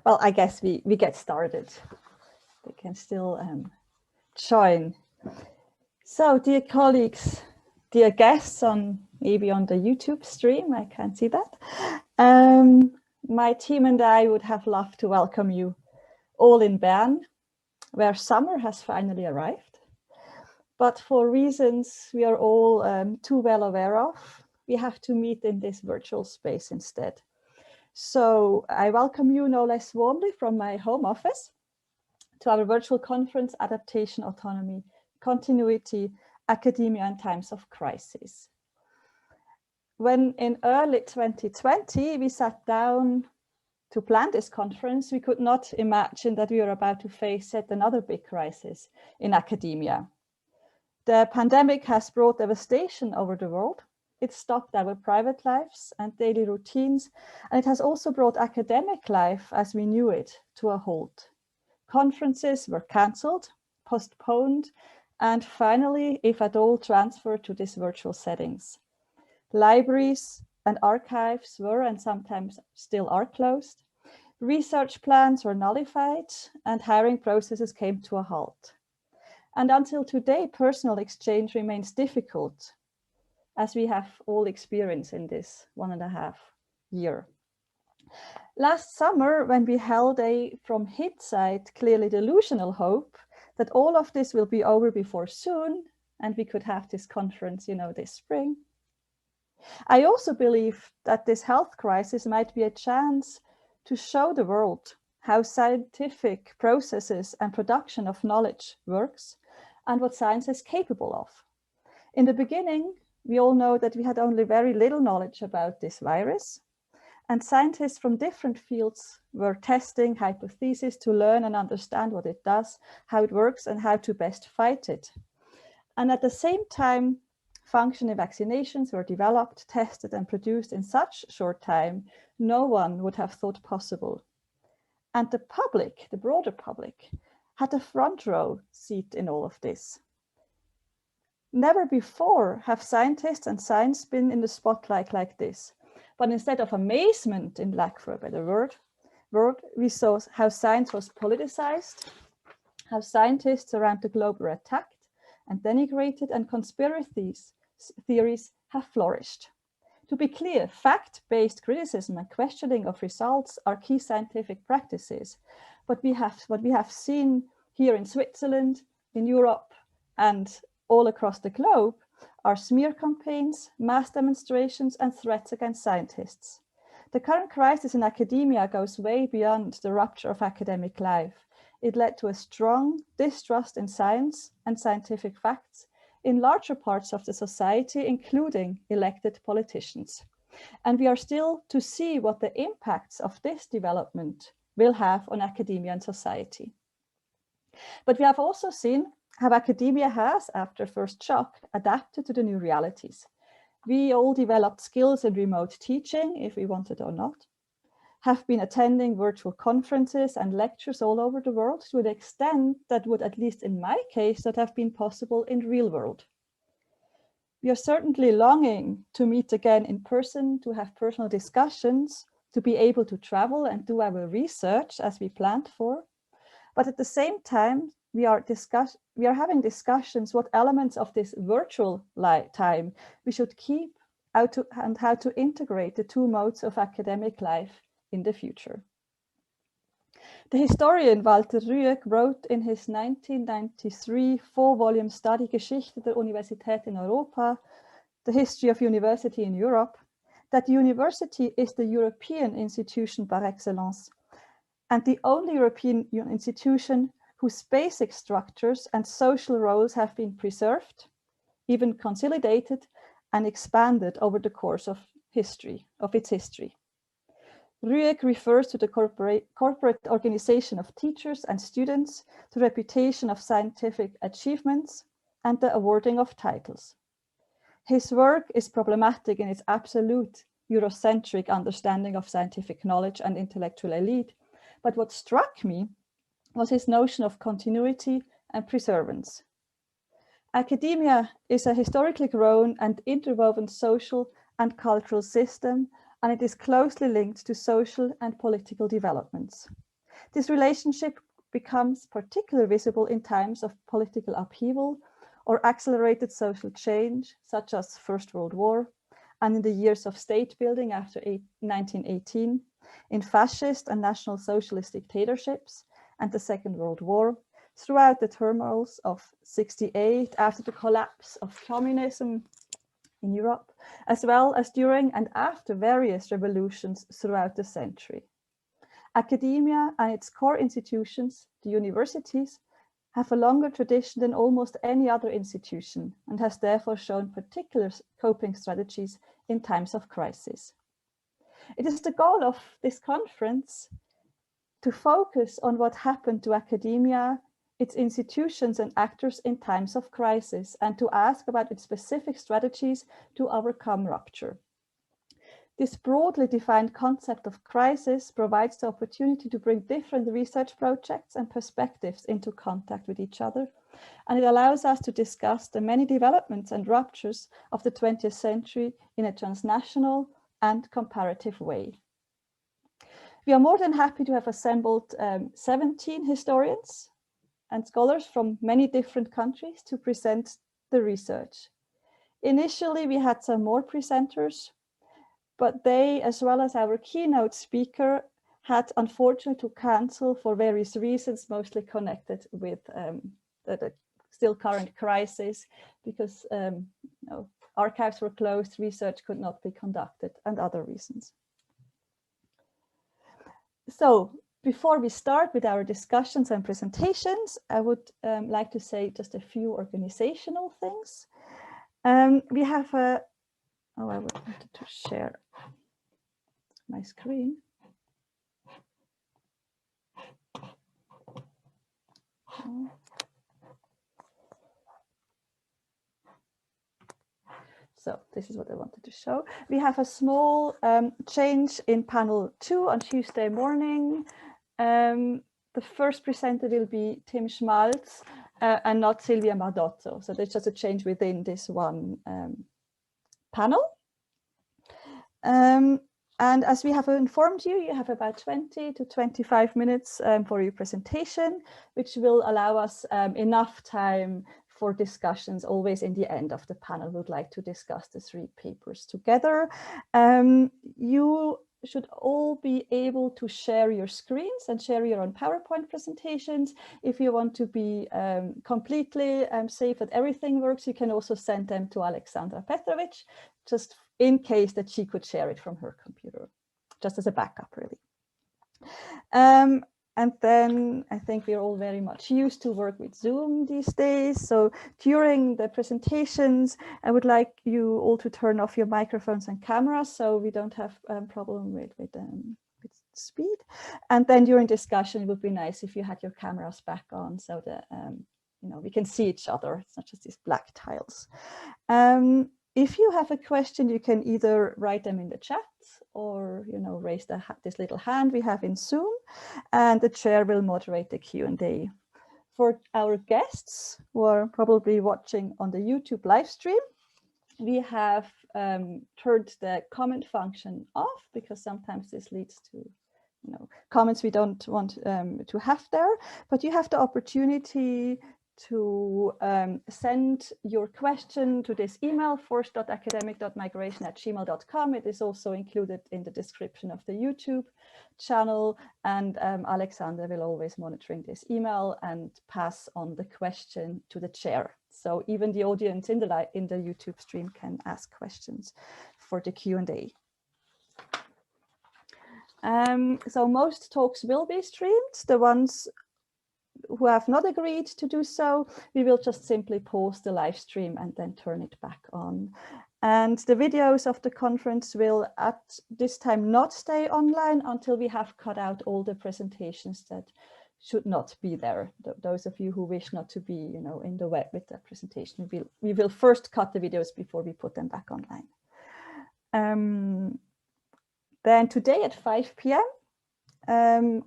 Well, I guess we get started. They can still join. So, dear colleagues, dear guests maybe on the YouTube stream, I can't see that. My team and I would have loved to welcome you all in Bern, where summer has finally arrived. But for reasons we are all too well aware of, we have to meet in this virtual space instead. So I welcome you no less warmly from my home office to our virtual conference, Adaptation, Autonomy, Continuity, Academia in Times of Crisis. When in early 2020, we sat down to plan this conference, we could not imagine that we were about to face yet another big crisis in academia. The pandemic has brought devastation over the world. It stopped our private lives and daily routines, and it has also brought academic life as we knew it to a halt. Conferences were cancelled, postponed, and finally, if at all, transferred to these virtual settings. Libraries and archives were and sometimes still are closed. Research plans were nullified and hiring processes came to a halt. And until today, personal exchange remains difficult, as we have all experienced in this 1.5 years. Last summer, when we held a, from hindsight, clearly delusional hope that all of this will be over before soon, and we could have this conference, this spring, I also believe that this health crisis might be a chance to show the world how scientific processes and production of knowledge works and what science is capable of. In the beginning, we all know that we had only very little knowledge about this virus, and scientists from different fields were testing hypotheses to learn and understand what it does, how it works, and how to best fight it. And at the same time, functional vaccinations were developed, tested, and produced in such short time, no one would have thought possible. And the public, the broader public, had a front row seat in all of this. Never before have scientists and science been in the spotlight like this. But instead of amazement, in lack for a better word, we saw how science was politicized, how scientists around the globe were attacked and denigrated, and conspiracy theories have flourished. To be clear, fact-based criticism and questioning of results are key scientific practices. But what we have seen here in Switzerland, in Europe, and all across the globe are smear campaigns, mass demonstrations, and threats against scientists. The current crisis in academia goes way beyond the rupture of academic life. It led to a strong distrust in science and scientific facts in larger parts of the society, including elected politicians. And we are still to see what the impacts of this development will have on academia and society. But we have also seen how academia has, after first shock, adapted to the new realities. We all developed skills in remote teaching, if we wanted or not, have been attending virtual conferences and lectures all over the world to an extent that would, at least in my case, not have been possible in the real world. We are certainly longing to meet again in person, to have personal discussions, to be able to travel and do our research as we planned for. But at the same time, we are having discussions what elements of this virtual time we should keep and how to integrate the two modes of academic life in the future. The historian Walter Rüegg wrote in his 1993 4-volume study Geschichte der Universität in Europa, the history of university in Europe, that the university is the European institution par excellence, and the only European institution whose basic structures and social roles have been preserved, even consolidated and expanded over the course of its history. Rüegg refers to the corporate organization of teachers and students, the reputation of scientific achievements, and the awarding of titles. His work is problematic in its absolute Eurocentric understanding of scientific knowledge and intellectual elite, but what struck me was his notion of continuity and preservance. Academia is a historically grown and interwoven social and cultural system, and it is closely linked to social and political developments. This relationship becomes particularly visible in times of political upheaval or accelerated social change, such as First World War, and in the years of state building after 1918, in fascist and National Socialist dictatorships, and the Second World War, throughout the turmoils of '68, after the collapse of communism in Europe, as well as during and after various revolutions throughout the century. Academia and its core institutions, the universities, have a longer tradition than almost any other institution and has therefore shown particular coping strategies in times of crisis. It is the goal of this conference to focus on what happened to academia, its institutions and actors in times of crisis, and to ask about its specific strategies to overcome rupture. This broadly defined concept of crisis provides the opportunity to bring different research projects and perspectives into contact with each other, and it allows us to discuss the many developments and ruptures of the 20th century in a transnational and comparative way. We are more than happy to have assembled 17 historians and scholars from many different countries to present the research. Initially, we had some more presenters, but they, as well as our keynote speaker, had unfortunately to cancel for various reasons, mostly connected with the still current crisis, because archives were closed, research could not be conducted, and other reasons. So before we start with our discussions and presentations, I would like to say just a few organizational things. We have a, I wanted to share my screen. So this is what I wanted to show. We have a small change in panel 2 on Tuesday morning. The first presenter will be Tim Schmalz and not Silvia Mardotto. So there's just a change within this one panel. And as we have informed you, you have about 20 to 25 minutes for your presentation, which will allow us enough time for discussions. Always in the end of the panel, we would like to discuss the 3 papers together. You should all be able to share your screens and share your own PowerPoint presentations. If you want to be completely safe that everything works, you can also send them to Alexandra Petrovic, just in case that she could share it from her computer, just as a backup, really. And then I think we're all very much used to work with Zoom these days. So during the presentations, I would like you all to turn off your microphones and cameras so we don't have a problem with speed. And then during discussion, it would be nice if you had your cameras back on so that we can see each other. It's not just these black tiles. If you have a question, you can either write them in the chat or raise this little hand we have in Zoom, and the chair will moderate the Q&A. For our guests who are probably watching on the YouTube live stream, we have turned the comment function off because sometimes this leads to comments we don't want to have there, but you have the opportunity to send your question to this email, force.academic.migration@gmail.com. It is also included in the description of the YouTube channel, and Alexander will always monitoring this email and pass on the question to the chair. So even the audience in the YouTube stream can ask questions for the Q&A. So most talks will be streamed. The ones who have not agreed to do so, we will just simply pause the live stream and then turn it back on. And the videos of the conference will at this time not stay online until we have cut out all the presentations that should not be there. Those of you who wish not to be in the web with that presentation, we will first cut the videos before we put them back online. Then today at 5 p.m.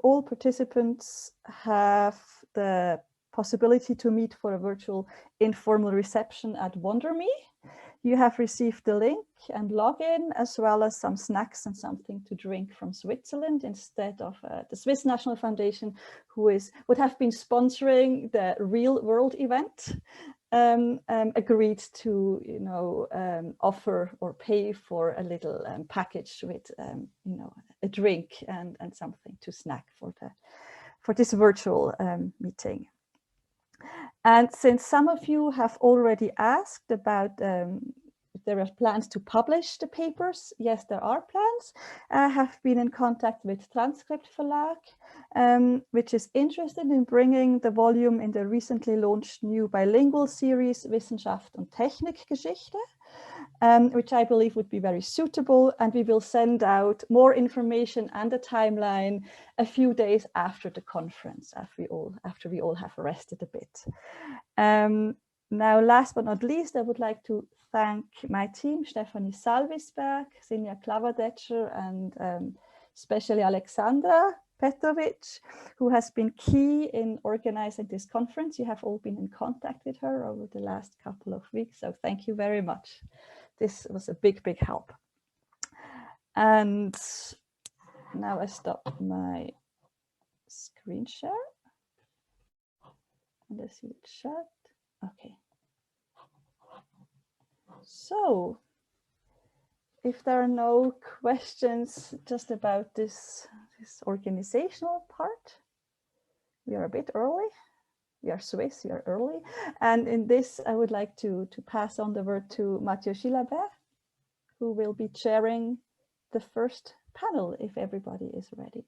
All participants have the possibility to meet for a virtual informal reception at WonderMe. You have received the link and login, as well as some snacks and something to drink from Switzerland, instead of the Swiss National Foundation, who would have been sponsoring the real world event, agreed to, you know, offer or pay for a little package with, you know, a drink and something to snack for this virtual meeting. And since some of you have already asked about if there are plans to publish the papers, yes, there are plans. I have been in contact with Transcript Verlag, which is interested in bringing the volume in the recently launched new bilingual series Wissenschaft und Technikgeschichte, which I believe would be very suitable, and we will send out more information and a timeline a few days after the conference, after we all have rested a bit. Now, last but not least, I would like to thank my team, Stefanie Salvisberg, Sinja Klavadetscher, and especially Alexandra Petrovic, who has been key in organizing this conference. You have all been in contact with her over the last couple of weeks, so thank you very much. This was a big, big help. And now I stop my screen share. And I see it shut. Okay. So, if there are no questions just about this organizational part, we are a bit early. We are Swiss, we are early. And in this, I would like to pass on the word to Mathieu Gilabert, who will be chairing the first panel, if everybody is ready.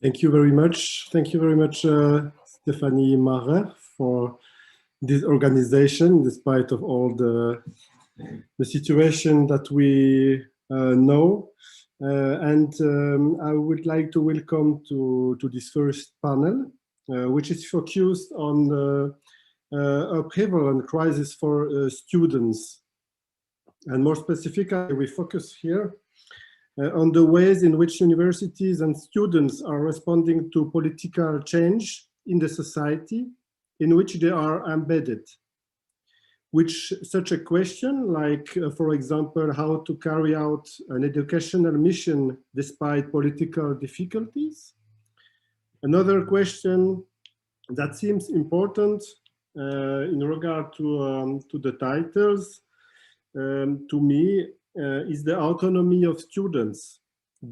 Thank you very much. Thank you very much, Stéphanie Marer, for this organization, despite of all the situation that we know. I would like to welcome to this first panel, which is focused on the upheaval and crisis for students. And more specifically, we focus here on the ways in which universities and students are responding to political change in the society in which they are embedded. Which such a question, like, for example, how to carry out an educational mission despite political difficulties. Another question that seems important in regard to the titles, to me, is the autonomy of students.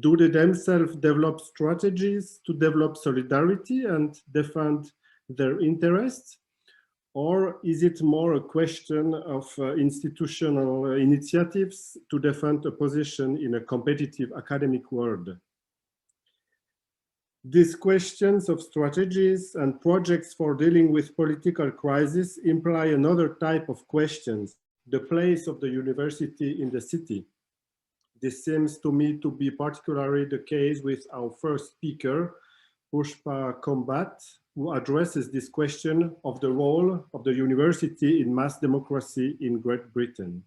Do they themselves develop strategies to develop solidarity and defend their interests? Or is it more a question of institutional initiatives to defend a position in a competitive academic world? These questions of strategies and projects for dealing with political crisis imply another type of questions, the place of the university in the city. This seems to me to be particularly the case with our first speaker, Pushpa Kumbhat, who addresses this question of the role of the university in mass democracy in Great Britain.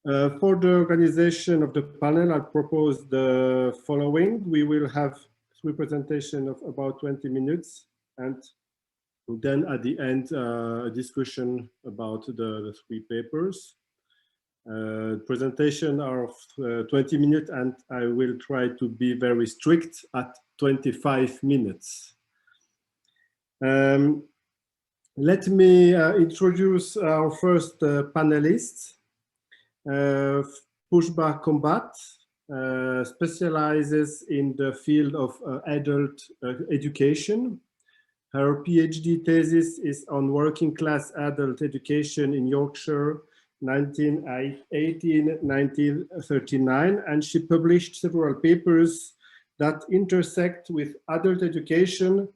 For the organization of the panel, I propose the following. We will have three presentations of about 20 minutes, and then at the end, a discussion about the three papers. Presentation are of 20 minutes, and I will try to be very strict at 25 minutes. Let me introduce our first panelist. Pushpa Kumbhat specializes in the field of adult education. Her PhD thesis is on working class adult education in Yorkshire, 1918-1939, and she published several papers that intersect with adult education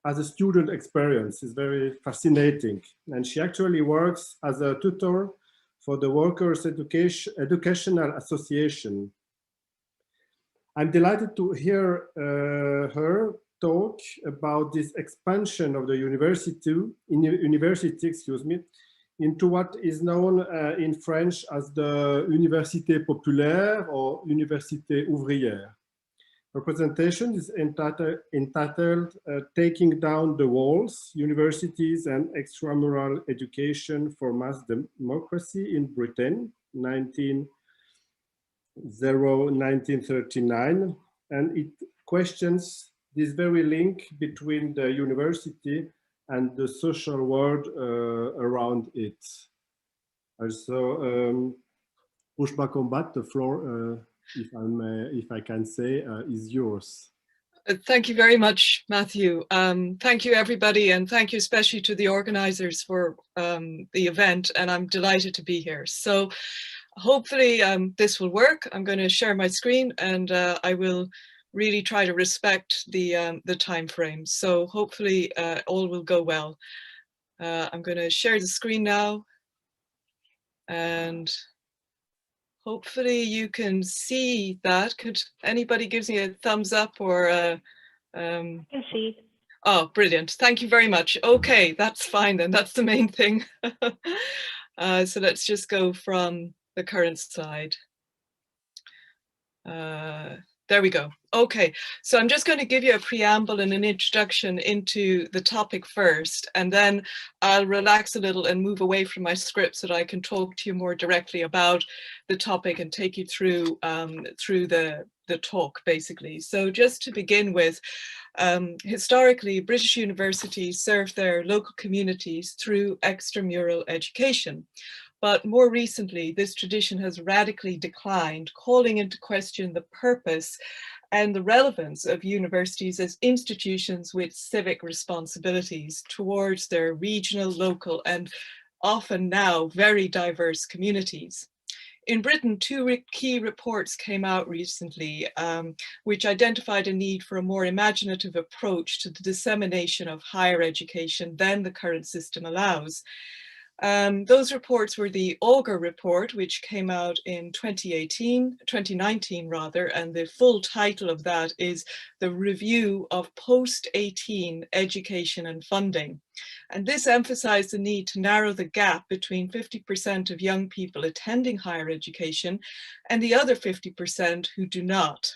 as a student experience. It's very fascinating. And she actually works as a tutor for the Workers' Educational Association. I'm delighted to hear her talk about this expansion of the university, into what is known in French as the Université populaire or Université ouvrière. Her presentation is entitled Taking Down the Walls, Universities and Extramural Education for Mass Democracy in Britain, 1939. And it questions this very link between the university and the social world around it. Also, Pushpa Kumbhat, the floor, if I can say, is yours. Thank you very much, Matthew. Thank you, everybody, and thank you especially to the organizers for the event, and I'm delighted to be here. So hopefully this will work. I'm going to share my screen, and I will really try to respect the time frame. So hopefully all will go well. I'm going to share the screen now, and hopefully you can see that. Could anybody give me a thumbs up or a, I can see. Oh, brilliant. Thank you very much. Okay, that's fine then. That's the main thing. So let's just go from the current slide. There we go. Okay, so I'm just going to give you a preamble and an introduction into the topic first, and then I'll relax a little and move away from my script so that I can talk to you more directly about the topic and take you through through the talk, basically. So just to begin with, historically, British universities served their local communities through extramural education. But more recently, this tradition has radically declined, calling into question the purpose and the relevance of universities as institutions with civic responsibilities towards their regional, local, and often now very diverse communities. In Britain, two key reports came out recently, which identified a need for a more imaginative approach to the dissemination of higher education than the current system allows. Those reports were the Auger report, which came out in 2019 rather, and the full title of that is The Review of Post-18 Education and Funding. And this emphasized the need to narrow the gap between 50% of young people attending higher education and the other 50% who do not.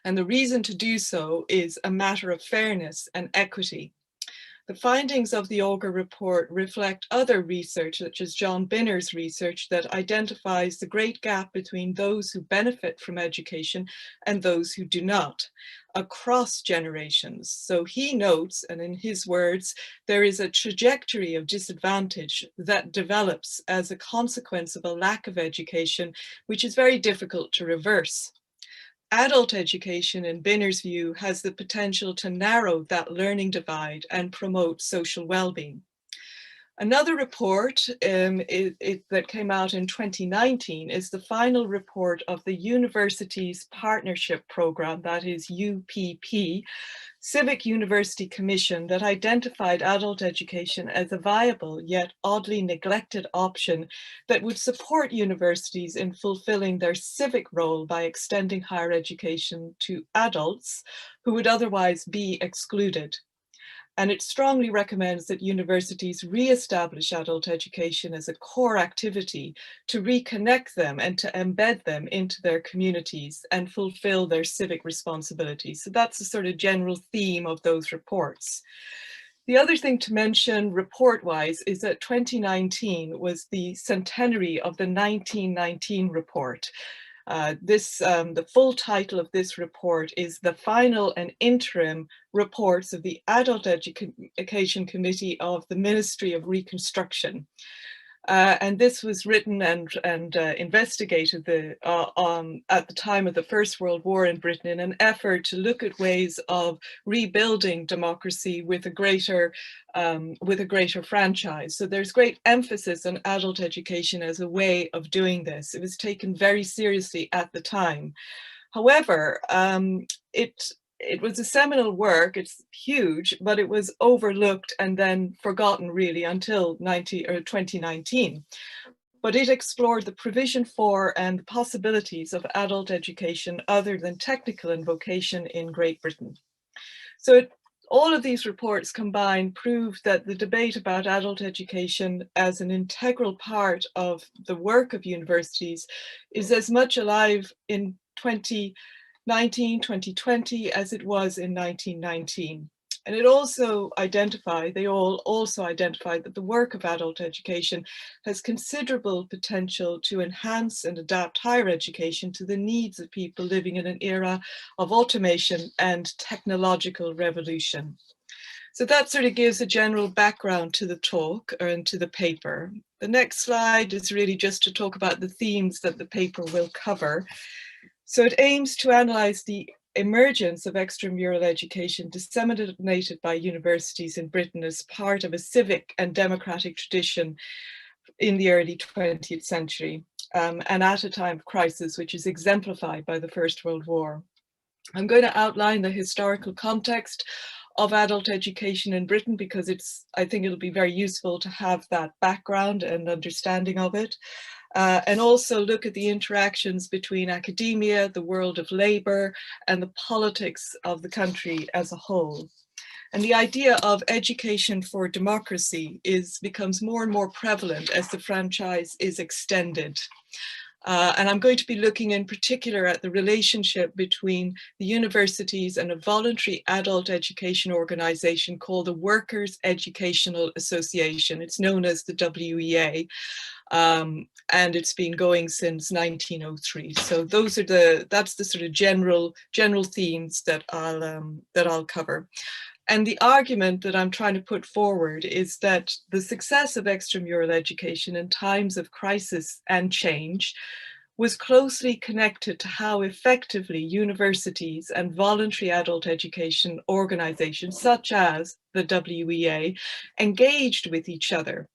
And the reason to do so is a matter of fairness and equity. The findings of the Auger report reflect other research, such as John Binner's research, that identifies the great gap between those who benefit from education and those who do not, across generations. So he notes, and in his words, there is a trajectory of disadvantage that develops as a consequence of a lack of education, which is very difficult to reverse. Adult education, in Binner's view, has the potential to narrow that learning divide and promote social well-being. Another report that came out in 2019 is the final report of the Universities Partnership Programme, that is UPP, Civic University Commission, that identified adult education as a viable yet oddly neglected option that would support universities in fulfilling their civic role by extending higher education to adults who would otherwise be excluded. And it strongly recommends that universities re-establish adult education as a core activity to reconnect them and to embed them into their communities and fulfill their civic responsibilities. So that's the sort of general theme of those reports. The other thing to mention report-wise is that 2019 was the centenary of the 1919 report. The full title of this report is The Final and Interim Reports of the Adult Education Committee of the Ministry of Reconstruction. And this was written and investigated at the time of the First World War in Britain in an effort to look at ways of rebuilding democracy with a greater franchise. So there's great emphasis on adult education as a way of doing this. It was taken very seriously at the time. However, it was a seminal work. It's huge, but it was overlooked and then forgotten really until 2019. But it explored the provision for and possibilities of adult education other than technical and vocation in Great Britain. So all of these reports combined prove that the debate about adult education as an integral part of the work of universities is as much alive in 2020 as it was in 1919. And it also identified, they all also identified that the work of adult education has considerable potential to enhance and adapt higher education to the needs of people living in an era of automation and technological revolution. So that sort of gives a general background to the talk and to the paper. The next slide is really just to talk about the themes that the paper will cover. So it aims to analyze the emergence of extramural education disseminated by universities in Britain as part of a civic and democratic tradition in the early 20th century, and at a time of crisis, which is exemplified by the First World War. I'm going to outline the historical context of adult education in Britain because I think it'll be very useful to have that background and understanding of it. And also look at the interactions between academia, the world of labour, and the politics of the country as a whole. And the idea of education for democracy becomes more and more prevalent as the franchise is extended. And I'm going to be looking in particular at the relationship between the universities and a voluntary adult education organisation called the Workers' Educational Association. It's known as the WEA. And it's been going since 1903. So that's the sort of general themes that I'll cover. And the argument that I'm trying to put forward is that the success of extramural education in times of crisis and change was closely connected to how effectively universities and voluntary adult education organizations such as the WEA engaged with each other.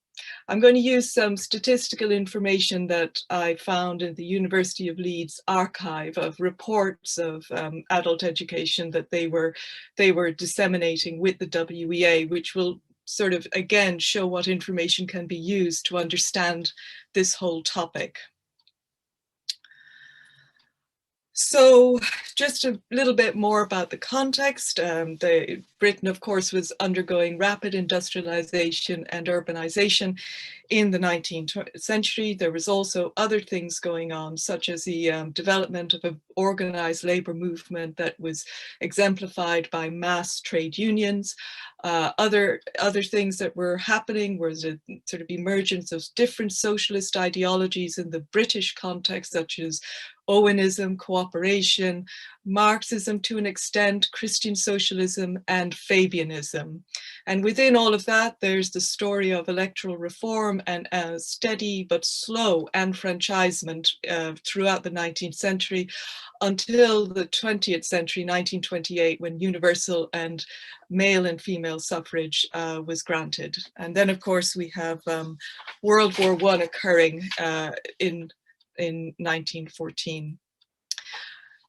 I'm going to use some statistical information that I found in the University of Leeds archive of reports of adult education that they were disseminating with the WEA, which will sort of again show what information can be used to understand this whole topic. So just a little bit more about the context. Britain, of course, was undergoing rapid industrialization and urbanization in the 19th century. There was also other things going on, such as the development of an organized labor movement that was exemplified by mass trade unions. Other things that were happening was a sort of emergence of different socialist ideologies in the British context, such as Owenism, cooperation, Marxism to an extent, Christian socialism, and Fabianism. And within all of that, there's the story of electoral reform and a steady but slow enfranchisement throughout the 19th century until the 20th century, 1928, when universal and male and female suffrage was granted. And then, of course, we have World War I occurring in 1914.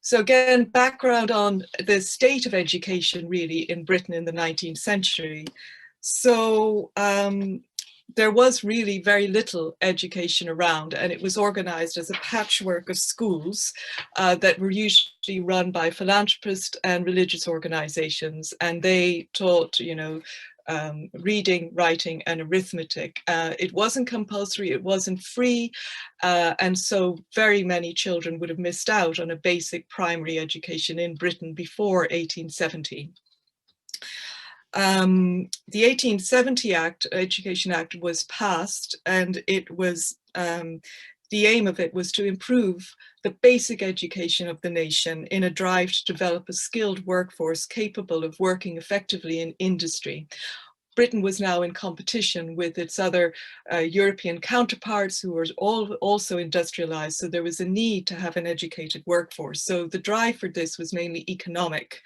So again, background on the state of education really in Britain in the 19th century. So there was really very little education around, and it was organized as a patchwork of schools that were usually run by philanthropists and religious organizations, and they taught, reading, writing, and arithmetic. It wasn't compulsory, it wasn't free, and so very many children would have missed out on a basic primary education in Britain before 1870. The 1870 Education Act was passed, and it was the aim of it was to improve the basic education of the nation in a drive to develop a skilled workforce capable of working effectively in industry. Britain was now in competition with its other European counterparts who were also industrialized, so there was a need to have an educated workforce. So the drive for this was mainly economic.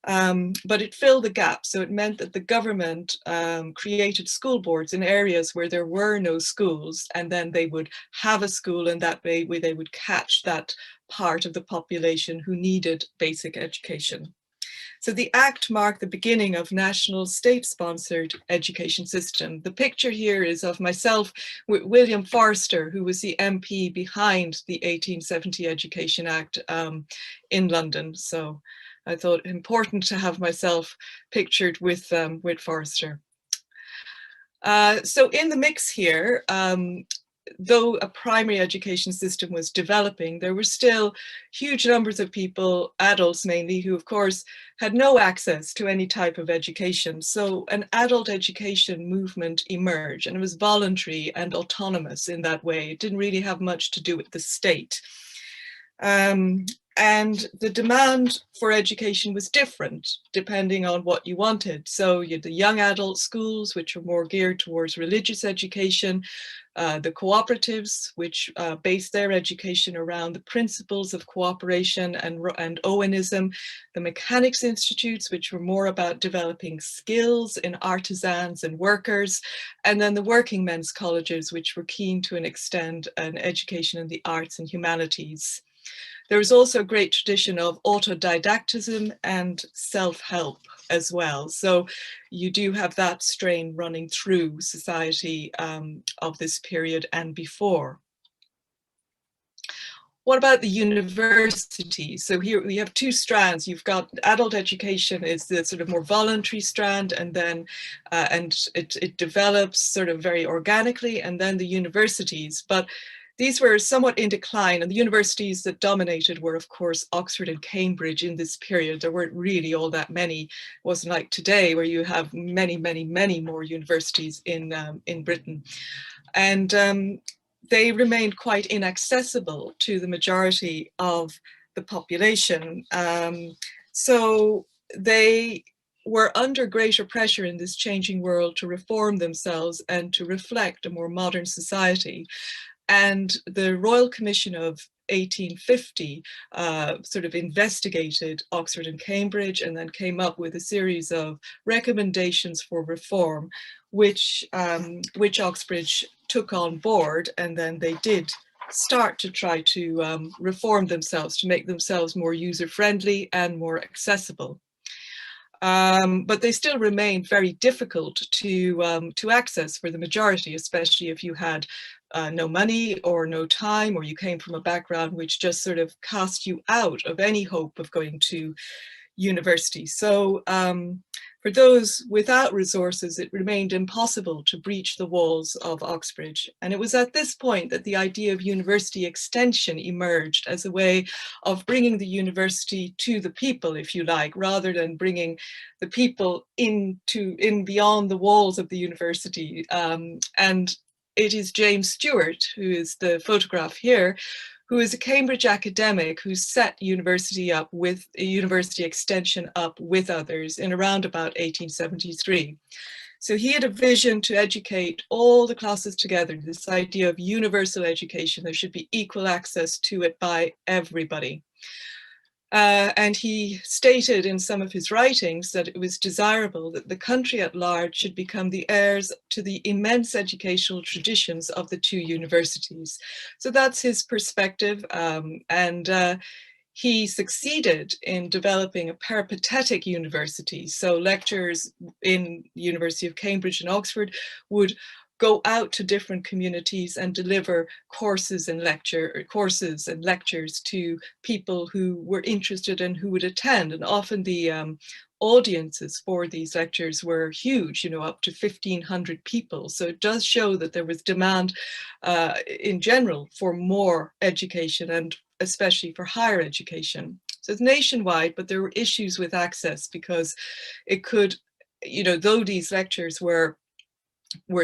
But it filled the gap. So it meant that the government created school boards in areas where there were no schools, and then they would have a school, and that way they would catch that part of the population who needed basic education. So the Act marked the beginning of national state-sponsored education system. The picture here is of myself with William Forster, who was the MP behind the 1870 Education Act in London. So I thought it important to have myself pictured with Forster. So in the mix here, though a primary education system was developing, there were still huge numbers of people, adults mainly, who of course had no access to any type of education. So an adult education movement emerged, and it was voluntary and autonomous in that way. It didn't really have much to do with the state. And the demand for education was different depending on what you wanted. So you had the young adult schools, which were more geared towards religious education, the cooperatives, which based their education around the principles of cooperation and Owenism, the mechanics institutes, which were more about developing skills in artisans and workers, and then the working men's colleges, which were keen to extend an education in the arts and humanities. There was also a great tradition of autodidactism and self-help as well. So you do have that strain running through society of this period and before. What about the university? So here we have two strands. You've got adult education is the sort of more voluntary strand, and then it develops sort of very organically, and then the universities. But these were somewhat in decline, and the universities that dominated were, of course, Oxford and Cambridge in this period. There weren't really all that many. It wasn't like today, where you have many, many, many more universities in Britain. And they remained quite inaccessible to the majority of the population. So they were under greater pressure in this changing world to reform themselves and to reflect a more modern society. And the Royal Commission of 1850 sort of investigated Oxford and Cambridge, and then came up with a series of recommendations for reform, which Oxbridge took on board, and then they did start to try to reform themselves, to make themselves more user-friendly and more accessible. But they still remained very difficult to access for the majority, especially if you had no money or no time, or you came from a background which just sort of cast you out of any hope of going to university. So for those without resources, it remained impossible to breach the walls of Oxbridge. And it was at this point that the idea of university extension emerged as a way of bringing the university to the people, if you like, rather than bringing the people in beyond the walls of the university. And it is James Stewart, who is the photograph here, who is a Cambridge academic who set university extension up with others in around about 1873. So he had a vision to educate all the classes together, this idea of universal education. There should be equal access to it by everybody. And he stated in some of his writings that it was desirable that the country at large should become the heirs to the immense educational traditions of the two universities. So that's his perspective, and he succeeded in developing a peripatetic university. So lecturers in the University of Cambridge and Oxford would go out to different communities and deliver courses and lectures to people who were interested and who would attend. And often the audiences for these lectures were huge, up to 1,500 people. So it does show that there was demand in general for more education, and especially for higher education. So it's nationwide, but there were issues with access, because it could, though these lectures were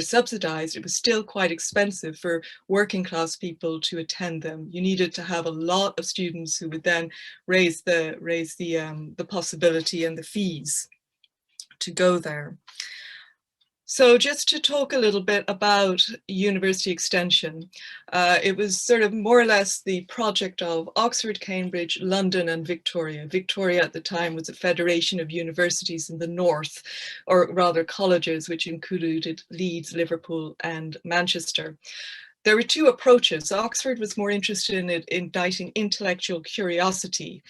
subsidized, it was still quite expensive for working class people to attend them. You needed to have a lot of students who would then raise the possibility and the fees to go there. So just to talk a little bit about university extension, it was sort of more or less the project of Oxford, Cambridge, London and Victoria. Victoria at the time was a federation of universities in the north, or rather colleges, which included Leeds, Liverpool and Manchester. There were two approaches. Oxford was more interested in igniting intellectual curiosity,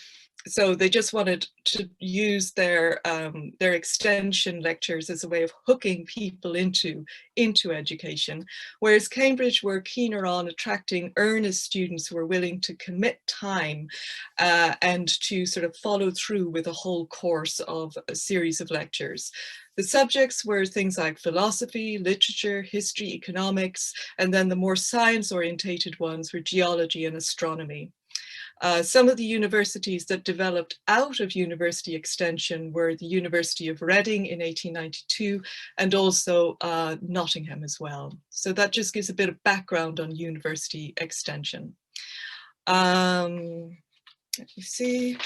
So they just wanted to use their extension lectures as a way of hooking people into education, whereas Cambridge were keener on attracting earnest students who were willing to commit time and to sort of follow through with a whole course of a series of lectures. The subjects were things like philosophy, literature, history, economics, and then the more science-orientated ones were geology and astronomy. Some of the universities that developed out of university extension were the University of Reading in 1892 and also Nottingham as well. So that just gives a bit of background on university extension. Let me see.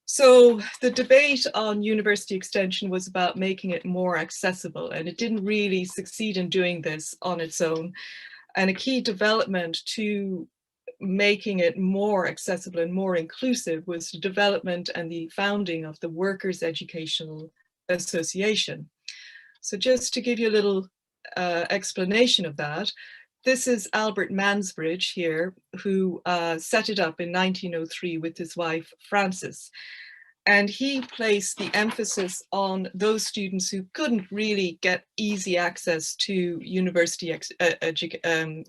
So the debate on university extension was about making it more accessible, and it didn't really succeed in doing this on its own. And a key development to making it more accessible and more inclusive was the development and the founding of the Workers' Educational Association. So just to give you a little explanation of that, this is Albert Mansbridge here, who set it up in 1903 with his wife, Frances. And he placed the emphasis on those students who couldn't really get easy access to university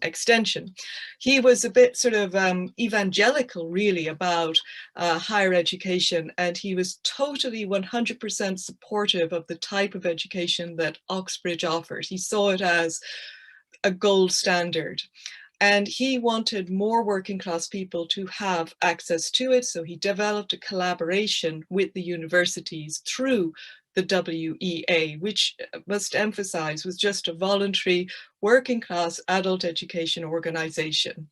extension. He was a bit sort of evangelical, really, about higher education, and he was totally 100% supportive of the type of education that Oxbridge offered. He saw it as a gold standard. And he wanted more working class people to have access to it. So he developed a collaboration with the universities through the WEA, which must emphasize was just a voluntary working class adult education organization.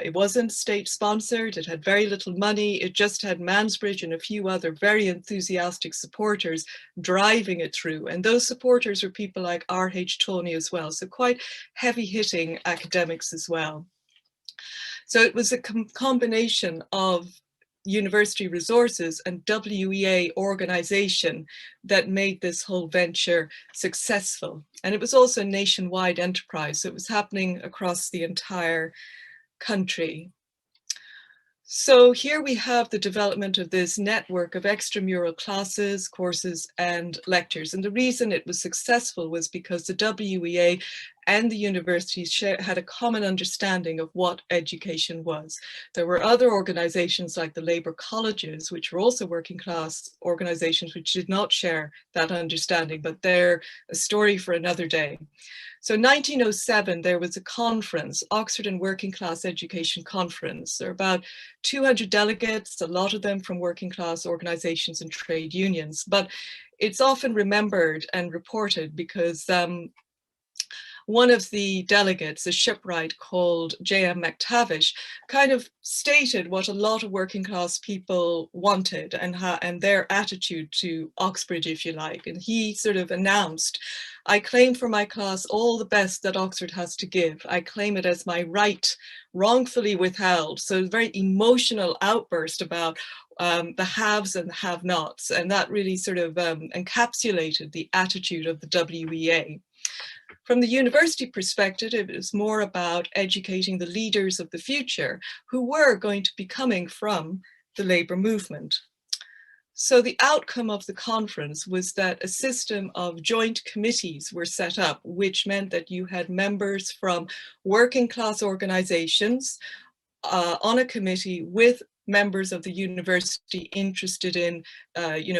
It wasn't state sponsored, it had very little money, it just had Mansbridge and a few other very enthusiastic supporters driving it through. And those supporters were people like R.H. Tawney as well, so quite heavy hitting academics as well. So it was a combination of university resources and WEA organization that made this whole venture successful. And it was also a nationwide enterprise, so it was happening across the entire country. So here we have the development of this network of extramural classes, courses, and lectures. And the reason it was successful was because the WEA and the universities had a common understanding of what education was. There were other organizations like the labor colleges, which were also working class organizations, which did not share that understanding, but they're a story for another day. So 1907, there was a conference, Oxford and Working Class Education Conference. There are about 200 delegates, a lot of them from working class organizations and trade unions, but it's often remembered and reported because one of the delegates, a shipwright called J.M. McTavish, kind of stated what a lot of working class people wanted and their attitude to Oxbridge, if you like. And he sort of announced, "I claim for my class all the best that Oxford has to give. I claim it as my right, wrongfully withheld." So a very emotional outburst about the haves and the have-nots. And that really sort of encapsulated the attitude of the WEA. From the university perspective, it was more about educating the leaders of the future who were going to be coming from the labor movement. So the outcome of the conference was that a system of joint committees were set up, which meant that you had members from working class organizations on a committee with members of the university interested in,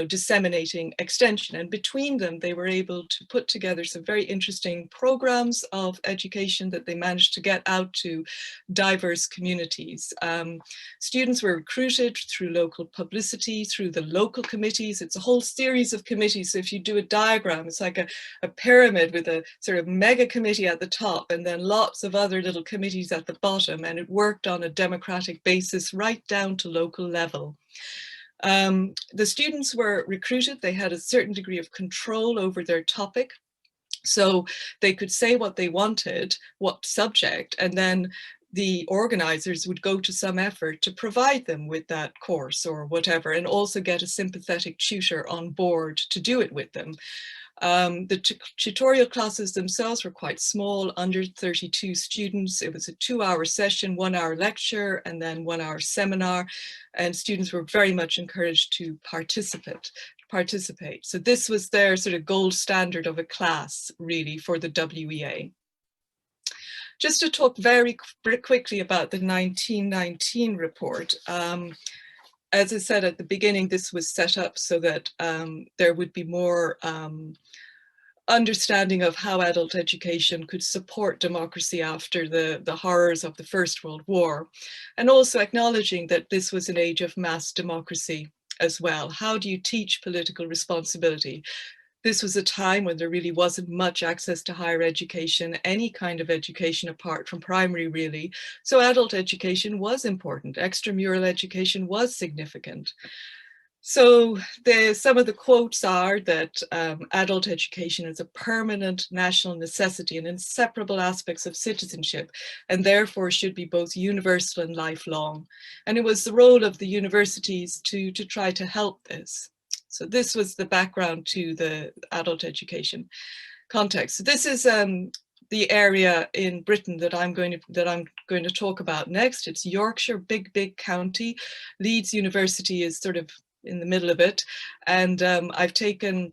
disseminating extension. And between them, they were able to put together some very interesting programs of education that they managed to get out to diverse communities. Students were recruited through local publicity, through the local committees. It's a whole series of committees. So if you do a diagram, it's like a pyramid with a sort of mega committee at the top and then lots of other little committees at the bottom. And it worked on a democratic basis right down to local level. The students were recruited. They had a certain degree of control over their topic. So they could say what they wanted, what subject, and then the organizers would go to some effort to provide them with that course or whatever, and also get a sympathetic tutor on board to do it with them. The tutorial classes themselves were quite small, under 32 students. It was a 2-hour session, 1-hour lecture, and then 1-hour seminar. And students were very much encouraged to participate. So this was their sort of gold standard of a class, really, for the WEA. Just to talk very quickly about the 1919 report. As I said at the beginning, this was set up so that there would be more understanding of how adult education could support democracy after the horrors of the First World War, and also acknowledging that this was an age of mass democracy as well. How do you teach political responsibility? This was a time when there really wasn't much access to higher education, any kind of education apart from primary, really. So adult education was important. Extramural education was significant. So some of the quotes are that adult education is a permanent national necessity and inseparable aspects of citizenship, and therefore should be both universal and lifelong. And it was the role of the universities to try to help this. So this was the background to the adult education context. So this is the area in Britain that I'm going to talk about next. It's Yorkshire, big county. Leeds University is sort of in the middle of it, and I've taken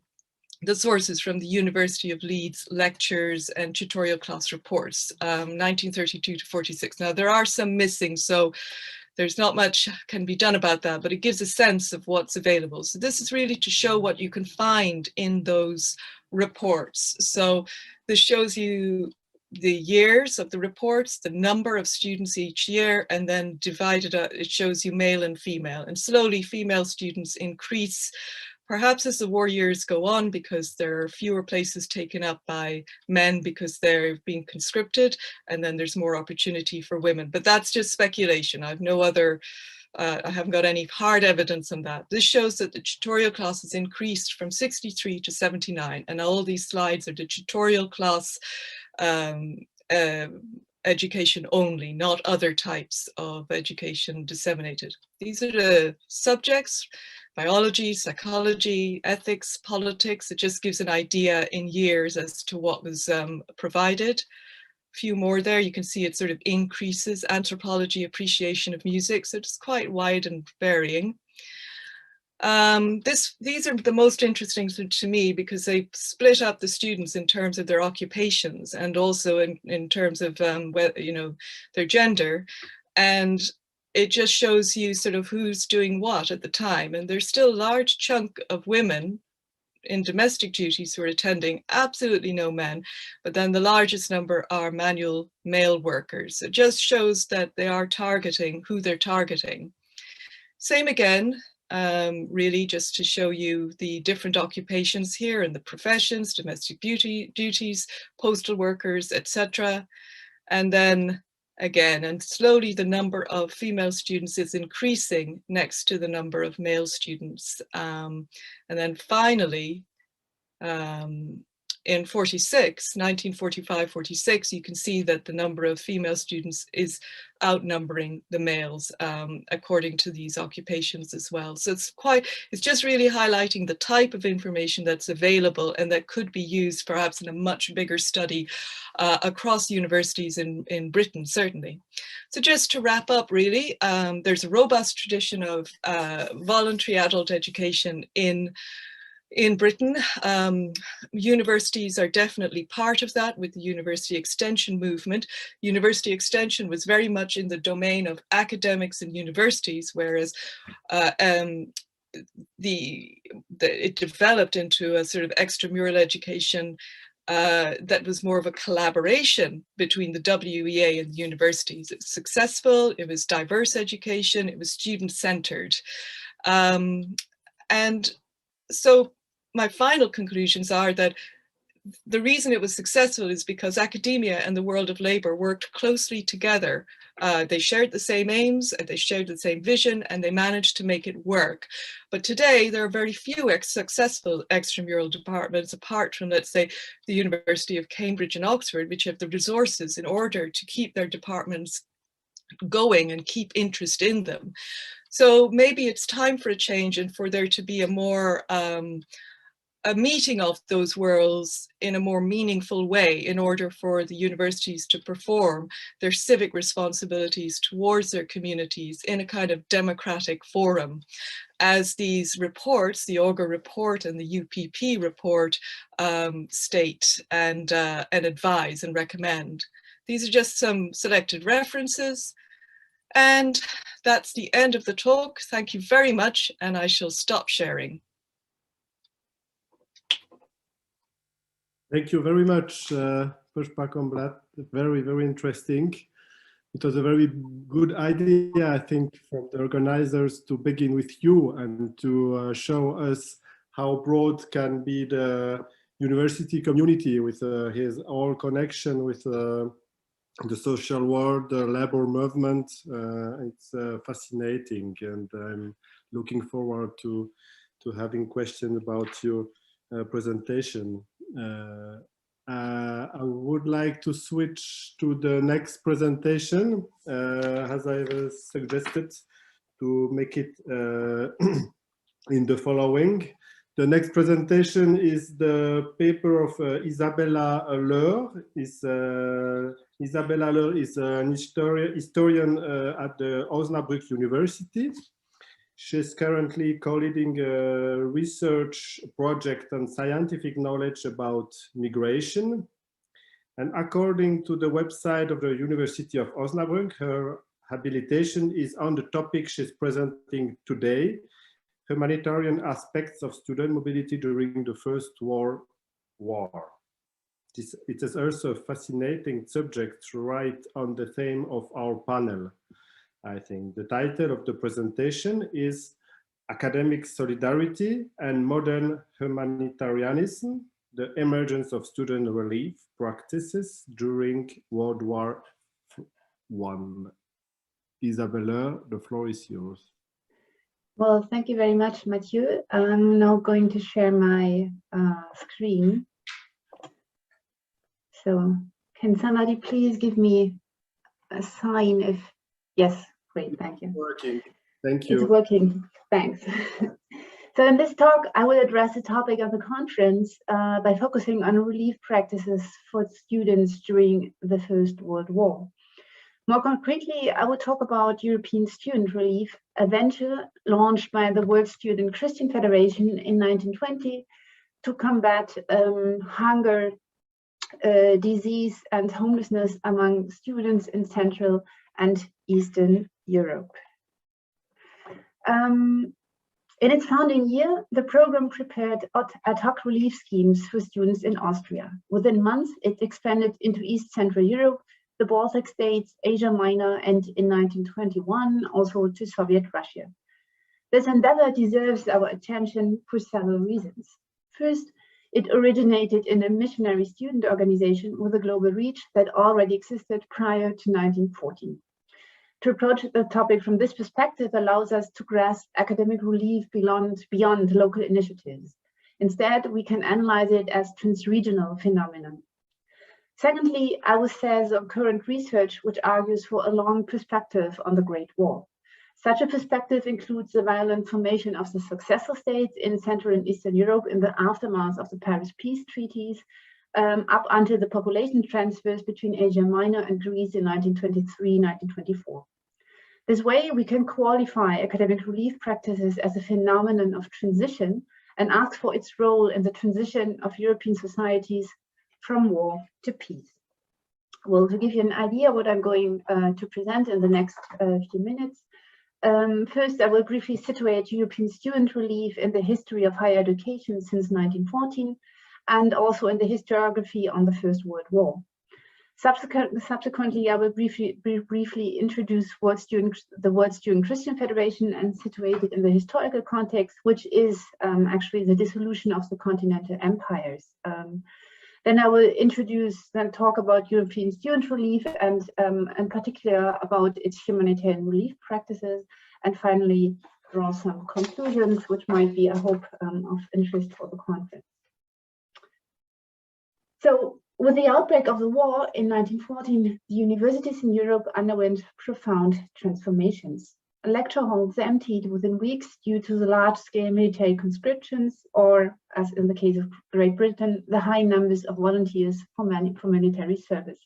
the sources from the University of Leeds lectures and tutorial class reports, 1932 to 46. Now there are some missing, so there's not much can be done about that, but it gives a sense of what's available. So this is really to show what you can find in those reports. So this shows you the years of the reports, the number of students each year, and then divided up, it shows you male and female. And slowly female students increase, perhaps as the war years go on, because there are fewer places taken up by men because they're being conscripted, and then there's more opportunity for women. But that's just speculation. I have no other, I haven't got any hard evidence on that. This shows that the tutorial classes increased from 63 to 79, and all these slides are the tutorial class education only, not other types of education disseminated. These are the subjects: biology, psychology, ethics, politics. It just gives an idea in years as to what was provided. A few more there, you can see it sort of increases. Anthropology, appreciation of music, so it's quite wide and varying. These are the most interesting to me because they split up the students in terms of their occupations and also in terms of their gender, and it just shows you sort of who's doing what at the time. And there's still a large chunk of women in domestic duties who are attending, absolutely no men, but then the largest number are manual male workers. It just shows that they are targeting who they're targeting. Same again, really just to show you the different occupations here and the professions: domestic duties, postal workers, etc. And then again, and slowly the number of female students is increasing next to the number of male students. And then finally, in 1945-46, you can see that the number of female students is outnumbering the males according to these occupations as well. So it's just really highlighting the type of information that's available and that could be used perhaps in a much bigger study across universities in Britain, certainly. So just to wrap up, really, there's a robust tradition of voluntary adult education in Britain. Universities are definitely part of that with the university extension movement. University extension was very much in the domain of academics and universities, whereas it developed into a sort of extramural education that was more of a collaboration between the WEA and the universities. It was successful, it was diverse education, it was student-centered. And so my final conclusions are that the reason it was successful is because academia and the world of labor worked closely together. They shared the same aims, they shared the same vision, and they managed to make it work. But today, there are very few successful extramural departments, apart from, let's say, the University of Cambridge and Oxford, which have the resources in order to keep their departments going and keep interest in them. So maybe it's time for a change and for there to be a more a meeting of those worlds in a more meaningful way in order for the universities to perform their civic responsibilities towards their communities in a kind of democratic forum, as these reports, the Auger report and the UPP report, state and advise and recommend. These are just some selected references. And that's the end of the talk. Thank you very much, and I shall stop sharing. Thank you very much, Pushpa Kumbhat. Very, very interesting. It was a very good idea, I think, from the organizers to begin with you and to show us how broad can be the university community with his all connection with the social world, the labor movement. It's fascinating, and I'm looking forward to having questions about your presentation. I would like to switch to the next presentation, as I was suggested, to make it in the following. The next presentation is the paper of Isabella Löhr. Isabella Löhr is an historian at the Osnabrück University. She's currently co-leading a research project on scientific knowledge about migration. And according to the website of the University of Osnabrück, her habilitation is on the topic she's presenting today, humanitarian aspects of student mobility during the First World War. It is also a fascinating subject right on the theme of our panel. I think the title of the presentation is Academic Solidarity and Modern Humanitarianism, the Emergence of Student Relief Practices During World War I. Isabella, the floor is yours. Well, thank you very much, Mathieu. I'm now going to share my screen. So can somebody please give me a sign if, yes, great, thank you. Working, thank you. It's working, thanks. So in this talk, I will address the topic of the conference by focusing on relief practices for students during the First World War. More concretely, I will talk about European student relief, a venture launched by the World Student Christian Federation in 1920 to combat hunger, disease and homelessness among students in Central and Eastern Europe. In its founding year, the program prepared ad hoc relief schemes for students in Austria. Within months, it expanded into East Central Europe, the Baltic states, Asia Minor, and in 1921, also to Soviet Russia. This endeavor deserves our attention for several reasons. First, it originated in a missionary student organization with a global reach that already existed prior to 1914. To approach the topic from this perspective allows us to grasp academic relief beyond local initiatives. Instead, we can analyze it as transregional phenomenon. Secondly, I will say of current research which argues for a long perspective on the Great War. Such a perspective includes the violent formation of the successor states in Central and Eastern Europe in the aftermath of the Paris Peace Treaties, up until the population transfers between Asia Minor and Greece in 1923-1924. This way, we can qualify academic relief practices as a phenomenon of transition and ask for its role in the transition of European societies from war to peace. Well, to give you an idea what I'm going to present in the next few minutes, first I will briefly situate European student relief in the history of higher education since 1914 and also in the historiography on the First World War. Subsequently, I will briefly introduce the World Student Christian Federation and situate it in the historical context, which is actually the dissolution of the continental empires. Then I will talk about European student relief and in particular about its humanitarian relief practices, and finally draw some conclusions which might be, I hope, of interest for the conference. So, with the outbreak of the war in 1914, the universities in Europe underwent profound transformations. lecture halls emptied within weeks due to the large-scale military conscriptions, or, as in the case of Great Britain, the high numbers of volunteers for military service.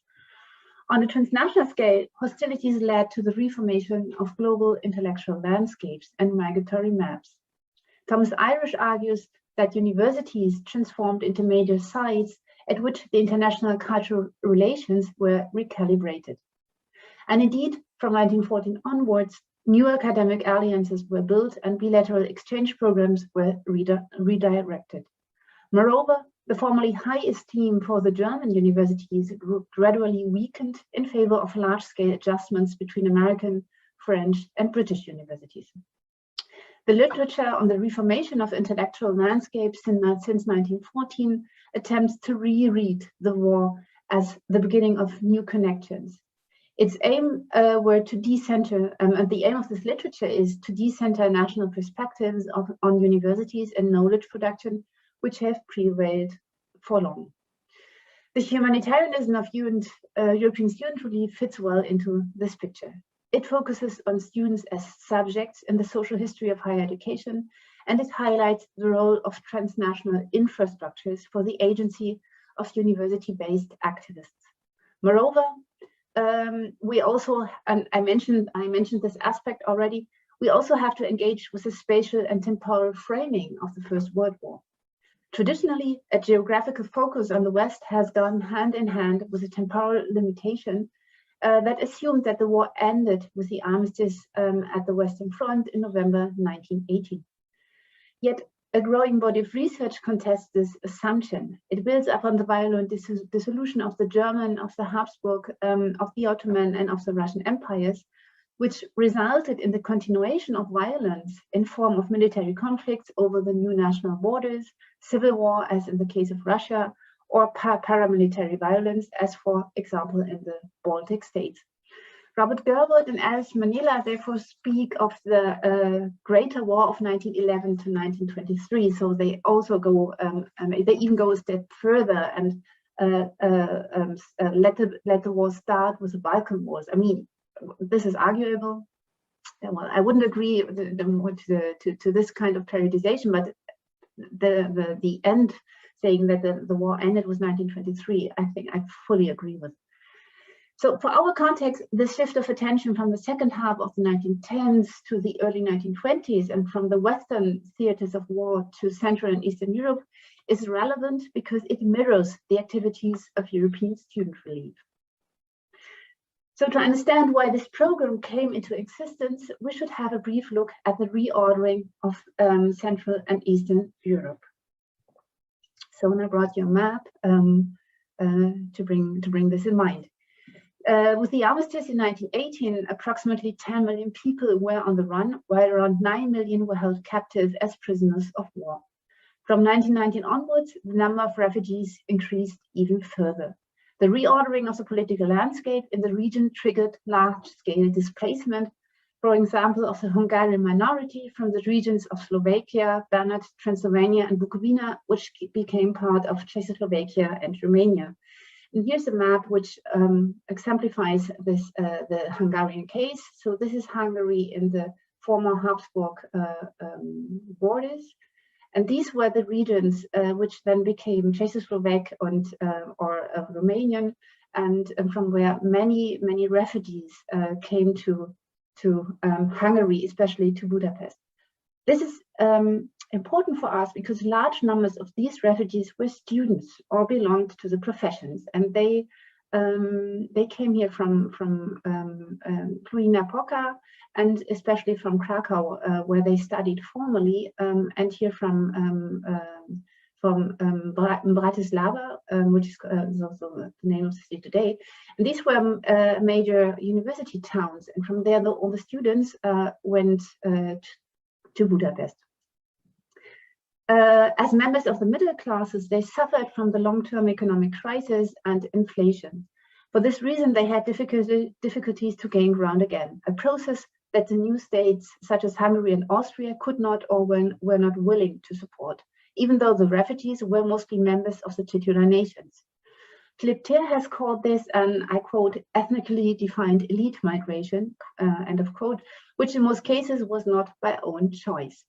On a transnational scale, hostilities led to the reformation of global intellectual landscapes and migratory maps. Thomas Irish argues that universities transformed into major sites at which the international cultural relations were recalibrated. And indeed, from 1914 onwards, new academic alliances were built and bilateral exchange programs were redirected. Moreover, the formerly high esteem for the German universities gradually weakened in favor of large-scale adjustments between American, French, and British universities. The literature on the reformation of intellectual landscapes since 1914 attempts to reread the war as the beginning of new connections. Its aim were to decenter, and the aim of this literature is to decenter national perspectives on universities and knowledge production, which have prevailed for long. The humanitarianism of European student relief fits well into this picture. It focuses on students as subjects in the social history of higher education, and it highlights the role of transnational infrastructures for the agency of university-based activists. Moreover, we also, and I mentioned this aspect already, we also have to engage with the spatial and temporal framing of the First World War. Traditionally, a geographical focus on the West has gone hand in hand with a temporal limitation that assumed that the war ended with the armistice at the Western Front in November 1918. Yet a growing body of research contests this assumption. It builds upon the violent dissolution of the German, of the Habsburg, of the Ottoman, and of the Russian empires, which resulted in the continuation of violence in form of military conflicts over the new national borders, civil war, as in the case of Russia, or paramilitary violence, as for example in the Baltic states. Robert Gerbert and Alice Manila therefore speak of the Greater War of 1911 to 1923. So they also go, they even go a step further and let the war start with the Balkan Wars. I mean, this is arguable. Well, I wouldn't agree to this kind of periodization, but the end saying that the war ended with 1923, I think I fully agree with. So for our context, the shift of attention from the second half of the 1910s to the early 1920s and from the Western theaters of war to Central and Eastern Europe is relevant because it mirrors the activities of European student relief. So to understand why this program came into existence, we should have a brief look at the reordering of Central and Eastern Europe. So I brought you a map to bring this in mind. With the armistice in 1918, approximately 10 million people were on the run, while around 9 million were held captive as prisoners of war. From 1919 onwards, the number of refugees increased even further. The reordering of the political landscape in the region triggered large-scale displacement, for example, of the Hungarian minority from the regions of Slovakia, Banat, Transylvania, and Bukovina, which became part of Czechoslovakia and Romania. And here's a map which exemplifies this, the Hungarian case. So this is Hungary in the former Habsburg borders. And these were the regions which then became Czechoslovak and or Romanian, and from where many refugees came to Hungary, especially to Budapest. This is important for us because large numbers of these refugees were students or belonged to the professions, and they came here from Cluj-Napoca and especially from Krakow, where they studied formally, and here from Bratislava, which is also the name of the city today. And these were major university towns, and from there all the students went to Budapest. As members of the middle classes, they suffered from the long-term economic crisis and inflation. For this reason, they had difficulties to gain ground again, a process that the new states, such as Hungary and Austria, could not or were not willing to support, even though the refugees were mostly members of the titular nations. Philippe Thiers has called this, and I quote, ethnically defined elite migration, end of quote, which in most cases was not by own choice.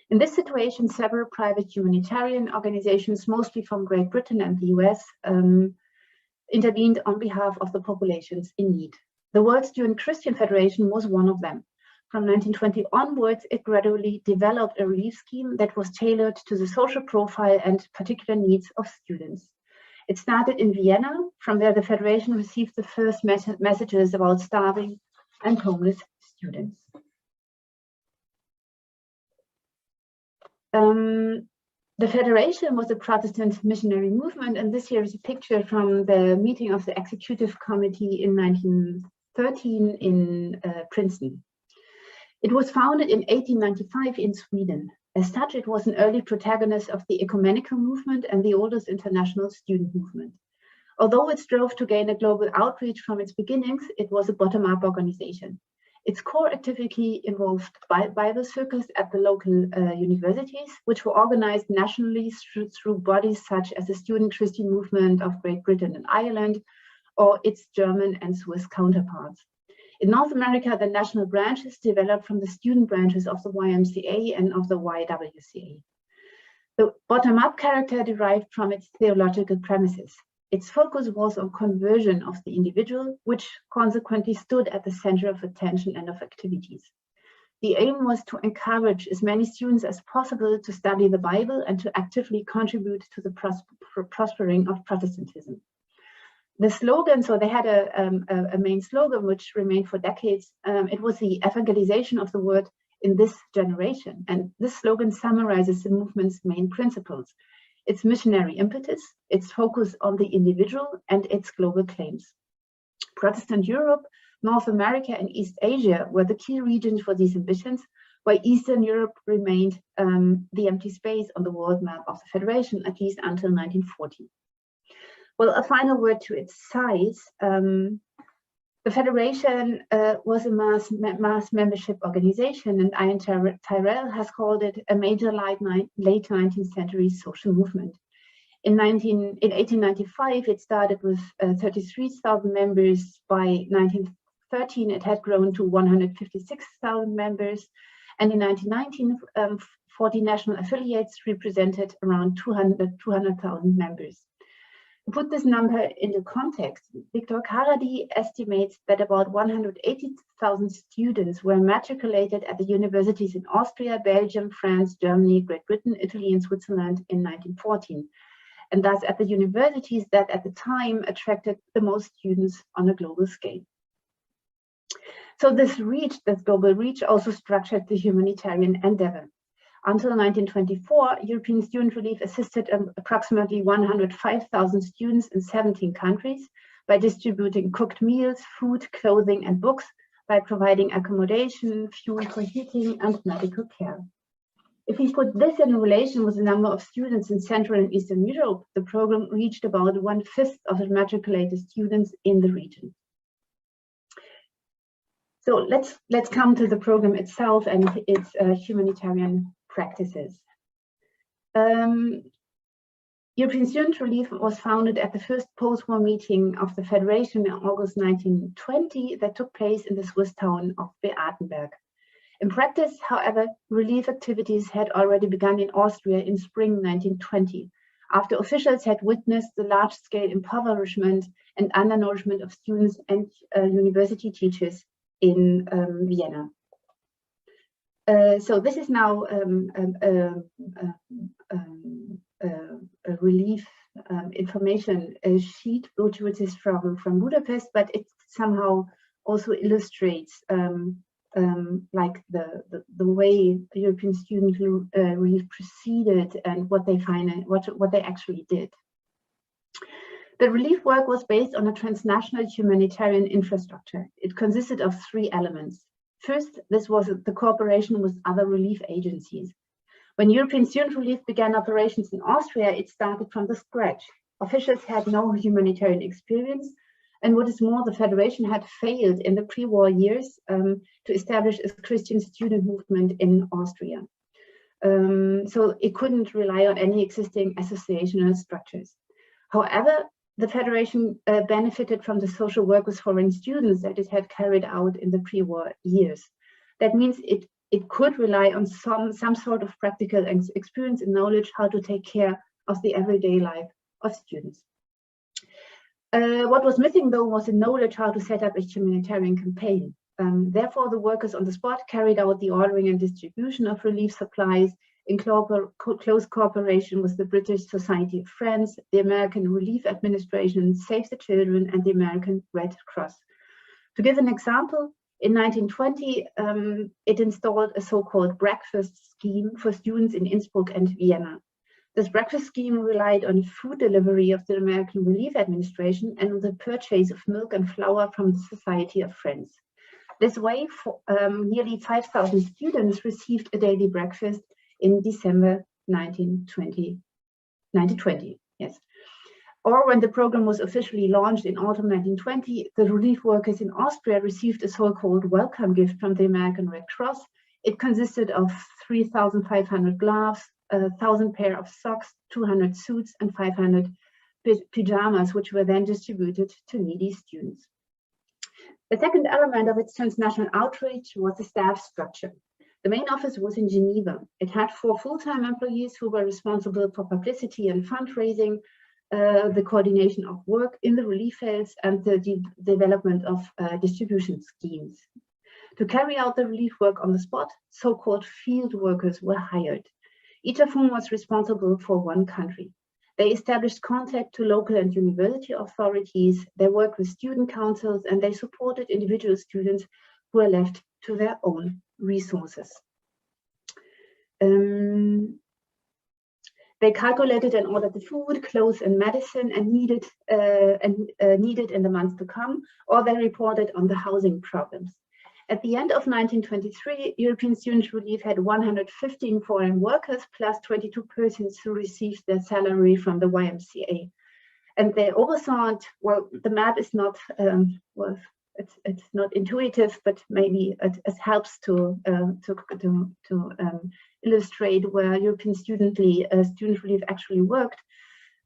In this situation, several private humanitarian organizations, mostly from Great Britain and the US, intervened on behalf of the populations in need. The World Student Christian Federation was one of them. From 1920 onwards, it gradually developed a relief scheme that was tailored to the social profile and particular needs of students. It started in Vienna, from where the Federation received the first messages about starving and homeless students. The Federation was a Protestant missionary movement, and this here is a picture from the meeting of the Executive Committee in 1913 in Princeton. It was founded in 1895 in Sweden. As such, it was an early protagonist of the ecumenical movement and the oldest international student movement. Although it strove to gain a global outreach from its beginnings, it was a bottom-up organization. Its core activity involved Bible circles at the local universities, which were organized nationally through bodies such as the Student Christian Movement of Great Britain and Ireland, or its German and Swiss counterparts. In North America, the national branches developed from the student branches of the YMCA and of the YWCA. The bottom-up character derived from its theological premises. Its focus was on conversion of the individual, which consequently stood at the center of attention and of activities. The aim was to encourage as many students as possible to study the Bible and to actively contribute to the prospering of Protestantism. The slogan, so they had a main slogan which remained for decades. It was the evangelization of the word in this generation. And this slogan summarizes the movement's main principles: its missionary impetus, its focus on the individual, and its global claims. Protestant Europe, North America, and East Asia were the key regions for these ambitions, while Eastern Europe remained the empty space on the world map of the Federation, at least until 1940. Well, a final word to its size. The Federation was a mass membership organization, and Ian Tyrrell has called it a major late 19th century social movement. In 1895, it started with 33,000 members. By 1913, it had grown to 156,000 members. And in 1919, 40 national affiliates represented around 200,000 members. To put this number into context, Victor Karady estimates that about 180,000 students were matriculated at the universities in Austria, Belgium, France, Germany, Great Britain, Italy, and Switzerland in 1914. And thus at the universities that at the time attracted the most students on a global scale. So this global reach, also structured the humanitarian endeavor. Until 1924, European Student Relief assisted approximately 105,000 students in 17 countries by distributing cooked meals, food, clothing, and books, by providing accommodation, fuel for heating, and medical care. If we put this in relation with the number of students in Central and Eastern Europe, the program reached about 1/5 of the matriculated students in the region. So let's come to the program itself and its humanitarian practices. European Student Relief was founded at the first post-war meeting of the Federation in August 1920 that took place in the Swiss town of Beatenberg. In practice, however, relief activities had already begun in Austria in spring 1920, after officials had witnessed the large-scale impoverishment and undernourishment of students and university teachers in Vienna. So this is now a relief information sheet, which is from Budapest, but it somehow also illustrates like the way the European Student Relief proceeded and what they actually did. The relief work was based on a transnational humanitarian infrastructure. It consisted of 3 elements. First, this was the cooperation with other relief agencies. When European Student Relief began operations in Austria, it started from the scratch. Officials had no humanitarian experience, and what is more, the Federation had failed in the pre-war years to establish a Christian student movement in Austria. So it couldn't rely on any existing associational structures. However, the Federation benefited from the social work with foreign students that it had carried out in the pre-war years. That means it could rely on some sort of practical experience and knowledge how to take care of the everyday life of students. What was missing, though, was the knowledge how to set up a humanitarian campaign. Therefore, the workers on the spot carried out the ordering and distribution of relief supplies in close cooperation with the British Society of Friends, the American Relief Administration, Save the Children, and the American Red Cross. To give an example, in 1920, it installed a so-called breakfast scheme for students in Innsbruck and Vienna. This breakfast scheme relied on food delivery of the American Relief Administration and on the purchase of milk and flour from the Society of Friends. This way, nearly 5,000 students received a daily breakfast in December 1920. Yes. Or when the program was officially launched in autumn 1920, the relief workers in Austria received a so-called welcome gift from the American Red Cross. It consisted of 3,500 gloves, 1,000 pair of socks, 200 suits, and 500 pajamas, which were then distributed to needy students. The second element of its transnational outreach was the staff structure. The main office was in Geneva. It had 4 full-time employees who were responsible for publicity and fundraising, the coordination of work in the relief phase, and the development of distribution schemes. To carry out the relief work on the spot, so-called field workers were hired, each of whom was responsible for one country. They established contact to local and university authorities, they worked with student councils, and they supported individual students who were left to their own resources. They calculated and ordered the food, clothes, and medicine needed in the months to come, or they reported on the housing problems. At the end of 1923, European Student Relief had 115 foreign workers plus 22 persons who received their salary from the YMCA. And they oversaw it. Well, the map is not, it's not intuitive, but maybe it helps to illustrate where European Student Relief actually worked.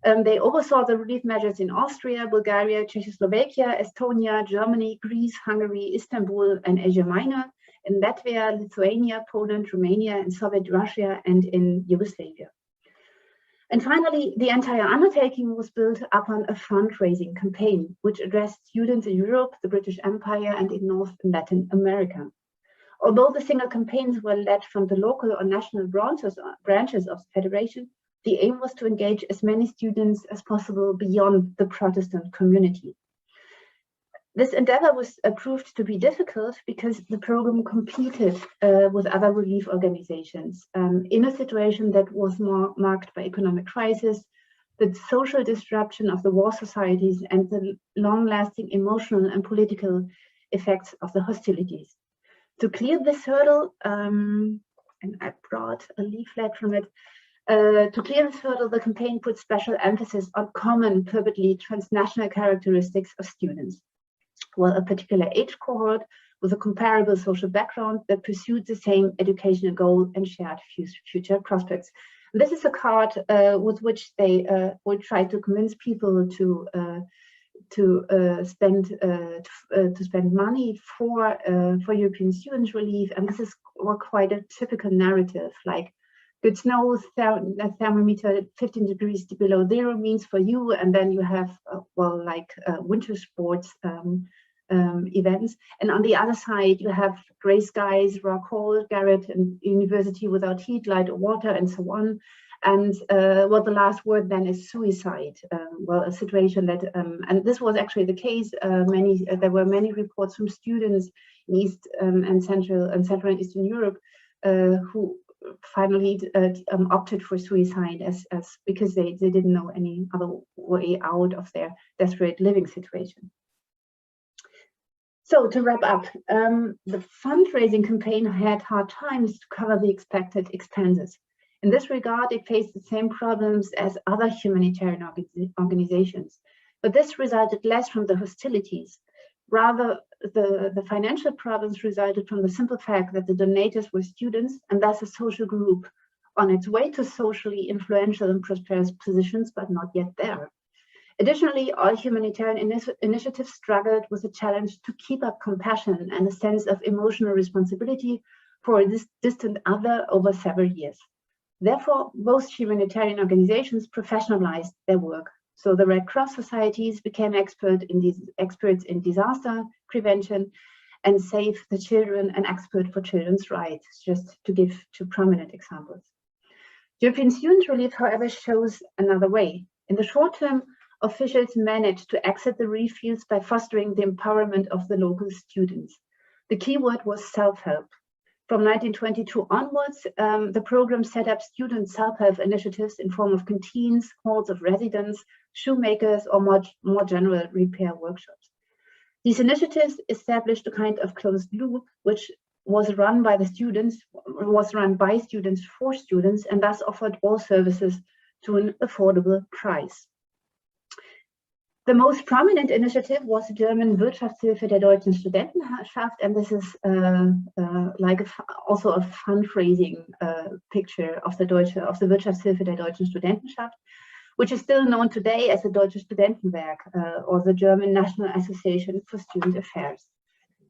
They oversaw the relief measures in Austria, Bulgaria, Czechoslovakia, Estonia, Germany, Greece, Hungary, Istanbul, and Asia Minor, in Latvia, Lithuania, Poland, Romania, and Soviet Russia, and in Yugoslavia. And finally, the entire undertaking was built upon a fundraising campaign, which addressed students in Europe, the British Empire, and in North and Latin America. Although the single campaigns were led from the local or national branches of the Federation, the aim was to engage as many students as possible beyond the Protestant community. This endeavor was proved to be difficult because the program competed with other relief organizations in a situation that was marked by economic crisis, the social disruption of the war societies, and the long-lasting emotional and political effects of the hostilities. To clear this hurdle, and I brought a leaflet from it, to clear this hurdle, the campaign put special emphasis on common, purportedly transnational characteristics of students. Well, a particular age cohort with a comparable social background that pursued the same educational goal and shared future prospects. And this is a card with which they will try to convince people to spend money for European Student Relief, and this is quite a typical narrative, like good snow, thermometer 15 degrees below zero means for you, and then you have winter sports events, and on the other side you have gray skies, raw cold, garret, and university without heat, light, or water, and so on. And the last word then is suicide. A situation that, and this was actually the case. There were many reports from students in East and Central and Eastern Europe who finally opted for suicide because they didn't know any other way out of their desperate living situation. So to wrap up, the fundraising campaign had hard times to cover the expected expenses. In this regard, it faced the same problems as other humanitarian organizations, but this resulted less from the hostilities. Rather, the financial problems resulted from the simple fact that the donators were students and thus a social group on its way to socially influential and prosperous positions, but not yet there. Additionally, all humanitarian initiatives struggled with the challenge to keep up compassion and a sense of emotional responsibility for this distant other over several years. Therefore, most humanitarian organizations professionalized their work. So the Red Cross societies became experts in disaster prevention and Save the Children, an expert for children's rights, just to give two prominent examples. European Student Relief, however, shows another way. In the short term, officials managed to exit the refuge by fostering the empowerment of the local students. The key word was self-help. From 1922 onwards, the program set up student self-help initiatives in form of canteens, halls of residence, shoemakers, or more general repair workshops. These initiatives established a kind of closed loop, which was run by students for students, and thus offered all services to an affordable price. The most prominent initiative was the German Wirtschaftshilfe der deutschen Studentenschaft, and this is also a fundraising picture of the Wirtschaftshilfe der deutschen Studentenschaft, which is still known today as the Deutsche Studentenwerk, or the German National Association for Student Affairs.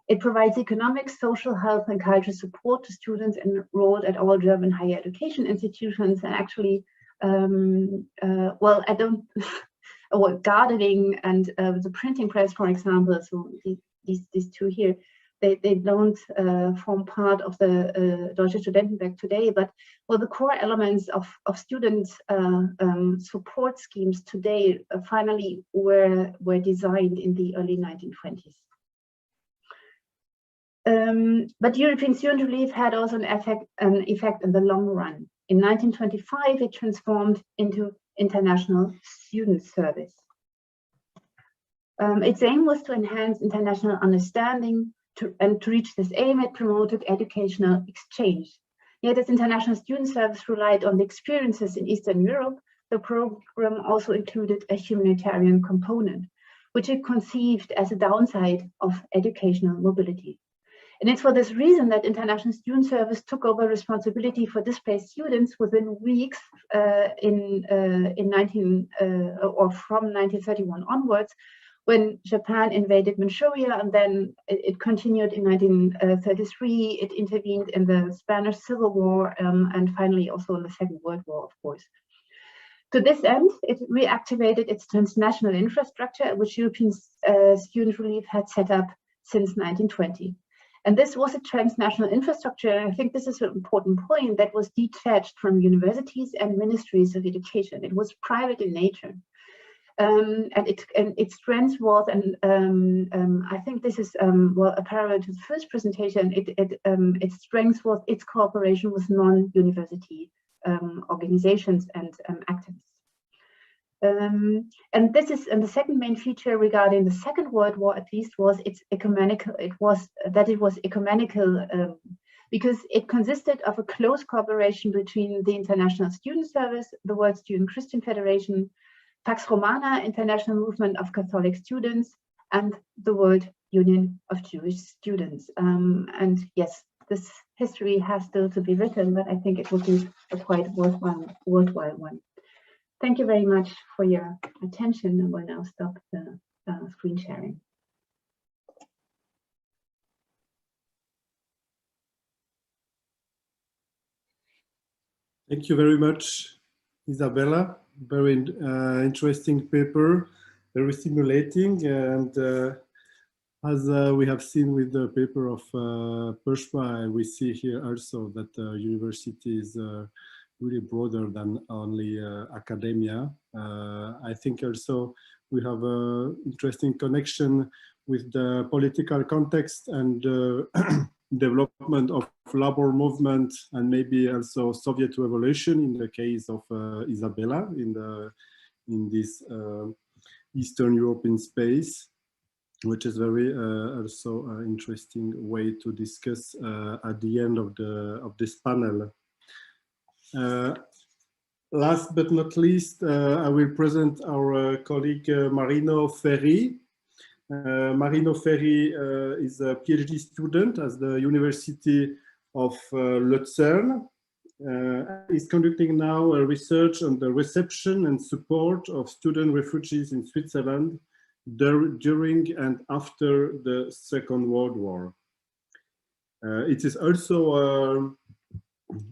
It provides economic, social, health, and cultural support to students enrolled at all German higher education institutions, and actually, gardening and the printing press, for example, so these two here, they don't form part of the Deutsche Studentenwerk today, but the core elements of student support schemes today finally were designed in the early 1920s. But European Student Relief had also an effect in the long run. In 1925, it transformed into International Student Service. Its aim was to enhance international understanding, and to reach this aim, it promoted educational exchange. Yet as International Student Service relied on the experiences in Eastern Europe, the program also included a humanitarian component, which it conceived as a downside of educational mobility. And it's for this reason that International Student Service took over responsibility for displaced students within weeks from 1931 onwards, when Japan invaded Manchuria, and then it continued in 1933. It intervened in the Spanish Civil War, and finally also in the Second World War, of course. To this end, it reactivated its transnational infrastructure, which European Student Relief had set up since 1920. And this was a transnational infrastructure, and I think this is an important point, that was detached from universities and ministries of education. It was private in nature. And its strength was, and I think this is a parallel to the first presentation, its strength was its cooperation with non-university organizations and activists. And this is, and the second main feature regarding the Second World War, at least, was its ecumenical. It was ecumenical because it consisted of a close cooperation between the International Student Service, the World Student Christian Federation, Pax Romana, International Movement of Catholic Students, and the World Union of Jewish Students. And yes, this history has still to be written, but I think it would be a quite worthwhile one. Thank you very much for your attention, and we'll now stop the screen sharing. Thank you very much, Isabella. Very interesting paper, very stimulating, and as we have seen with the paper of Pushpa, we see here also that the university is really broader than only academia. I think also we have an interesting connection with the political context and development of labor movement, and maybe also Soviet revolution in the case of Isabella in this Eastern European space, which is very also interesting way to discuss at the end of this panel. Last but not least, I will present our colleague Marino Ferri. Marino Ferri is a PhD student at the University of Luzern, is conducting now a research on the reception and support of student refugees in Switzerland during and after the Second World War. It is also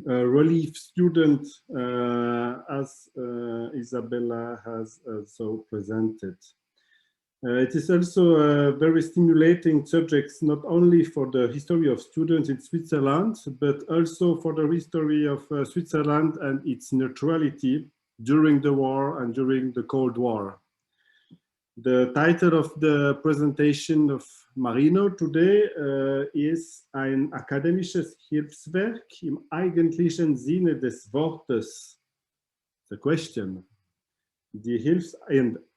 a relief student, as Isabella has also presented. It is also a very stimulating subject, not only for the history of students in Switzerland, but also for the history of Switzerland and its neutrality during the war and during the Cold War. The title of the presentation of Marino today is ein akademisches Hilfswerk im eigentlichen Sinne des Wortes. The question.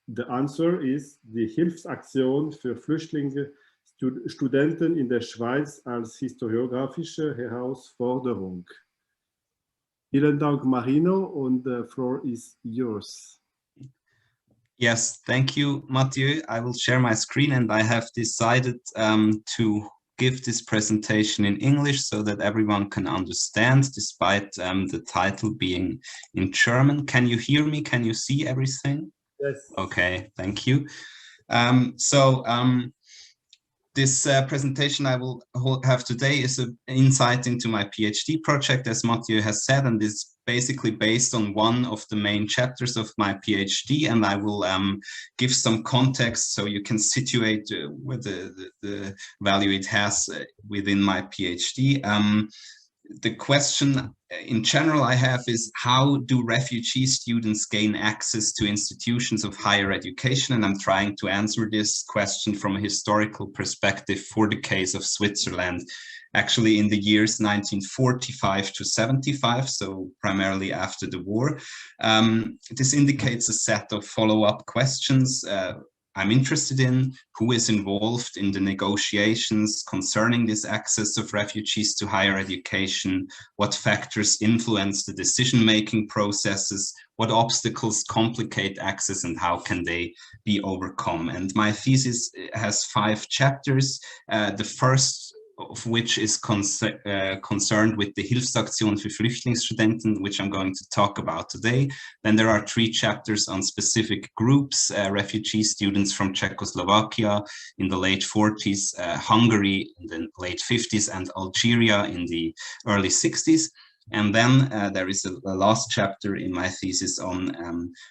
The answer is die Hilfsaktion für Flüchtlingsstudenten in der Schweiz als historiographische Herausforderung. Vielen Dank, Marino, und the floor is yours. Yes, thank you, Mathieu. I will share my screen, and I have decided to give this presentation in English so that everyone can understand, despite the title being in German. Can you hear me? Can you see everything? Yes. Okay, thank you. This presentation I will have today is an insight into my PhD project, as Mathieu has said, and is basically based on one of the main chapters of my PhD, and I will give some context so you can situate where the value it has within my PhD. The question in general I have is, how do refugee students gain access to institutions of higher education? And I'm trying to answer this question from a historical perspective for the case of Switzerland, actually in the years 1945 to 75, so primarily after the war. This indicates a set of follow-up questions I'm interested in: who is involved in the negotiations concerning this access of refugees to higher education, what factors influence the decision-making processes, what obstacles complicate access, and how can they be overcome. And my thesis has 5 chapters. The first of which is concerned with the Hilfsaktion für Flüchtlingsstudenten, which I'm going to talk about today. Then there are 3 chapters on specific groups: refugee students from Czechoslovakia in the late 40s, Hungary in the late 50s, and Algeria in the early 60s. And then there is a last chapter in my thesis on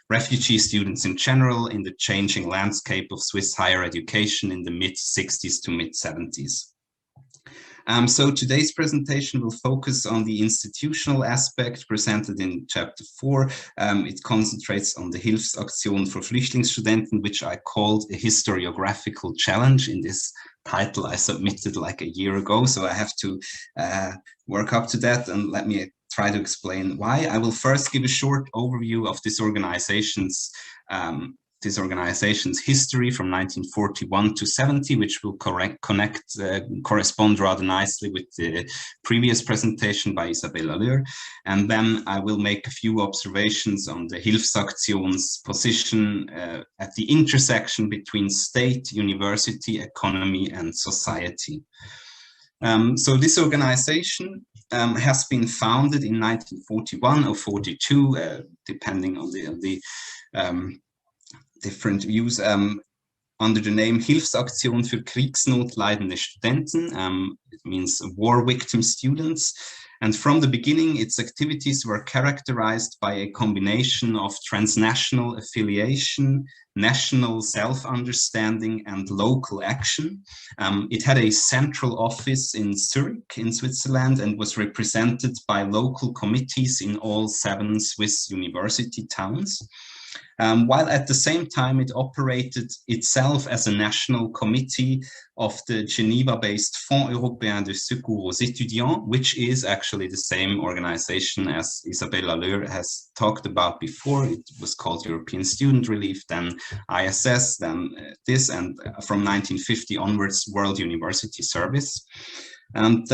refugee students in general in the changing landscape of Swiss higher education in the mid-60s to mid-70s. So today's presentation will focus on the institutional aspect presented in chapter 4. It concentrates on the Hilfsaktion für Flüchtlingsstudenten, which I called a historiographical challenge. In this title I submitted like a year ago, so I have to work up to that, and let me try to explain why. I will first give a short overview of this organization's history from 1941 to 70, which will correspond rather nicely with the previous presentation by Isabella Löhr. And then I will make a few observations on the Hilfsaktion's position at the intersection between state, university, economy, and society. So this organization has been founded in 1941 or 42, depending on the different views, under the name Hilfsaktion für kriegsnotleidende Studenten. It means war victim students. And from the beginning, its activities were characterized by a combination of transnational affiliation, national self-understanding, and local action. It had a central office in Zurich in Switzerland and was represented by local committees in all 7 Swiss university towns. While at the same time it operated itself as a national committee of the Geneva-based Fonds Européen de Secours aux Étudiants, which is actually the same organization as Isabella Löhr has talked about before. It was called European Student Relief, then ISS, then this, and from 1950 onwards, World University Service. And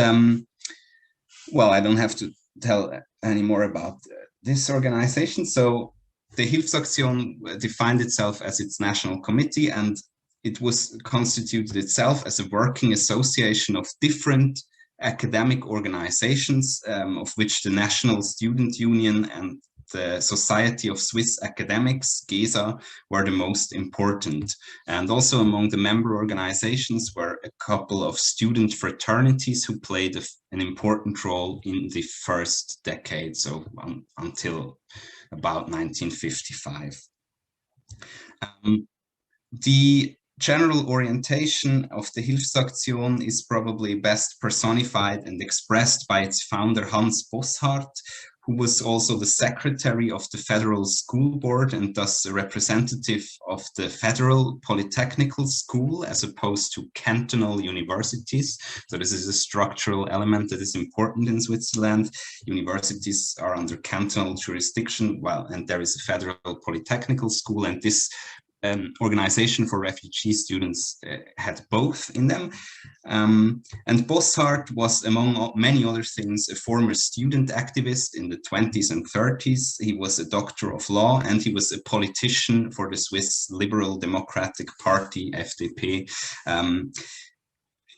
well, I don't have to tell any more about this organization. So the Hilfsaktion defined itself as its national committee, and it was constituted itself as a working association of different academic organizations, of which the National Student Union and the Society of Swiss Academics, GESA, were the most important. And also among the member organizations were a couple of student fraternities who played an important role in the first decade, so until about 1955. The general orientation of the Hilfsaktion is probably best personified and expressed by its founder Hans Bosshardt, who was also the secretary of the Federal School Board and thus a representative of the Federal Polytechnical School as opposed to cantonal universities. So this is a structural element that is important in Switzerland. Universities are under cantonal jurisdiction, and there is a Federal Polytechnical School, and this organization for refugee students had both in them. And Bosshardt was, among many other things, a former student activist in the 20s and 30s. He was a doctor of law, and he was a politician for the Swiss Liberal Democratic Party, FDP,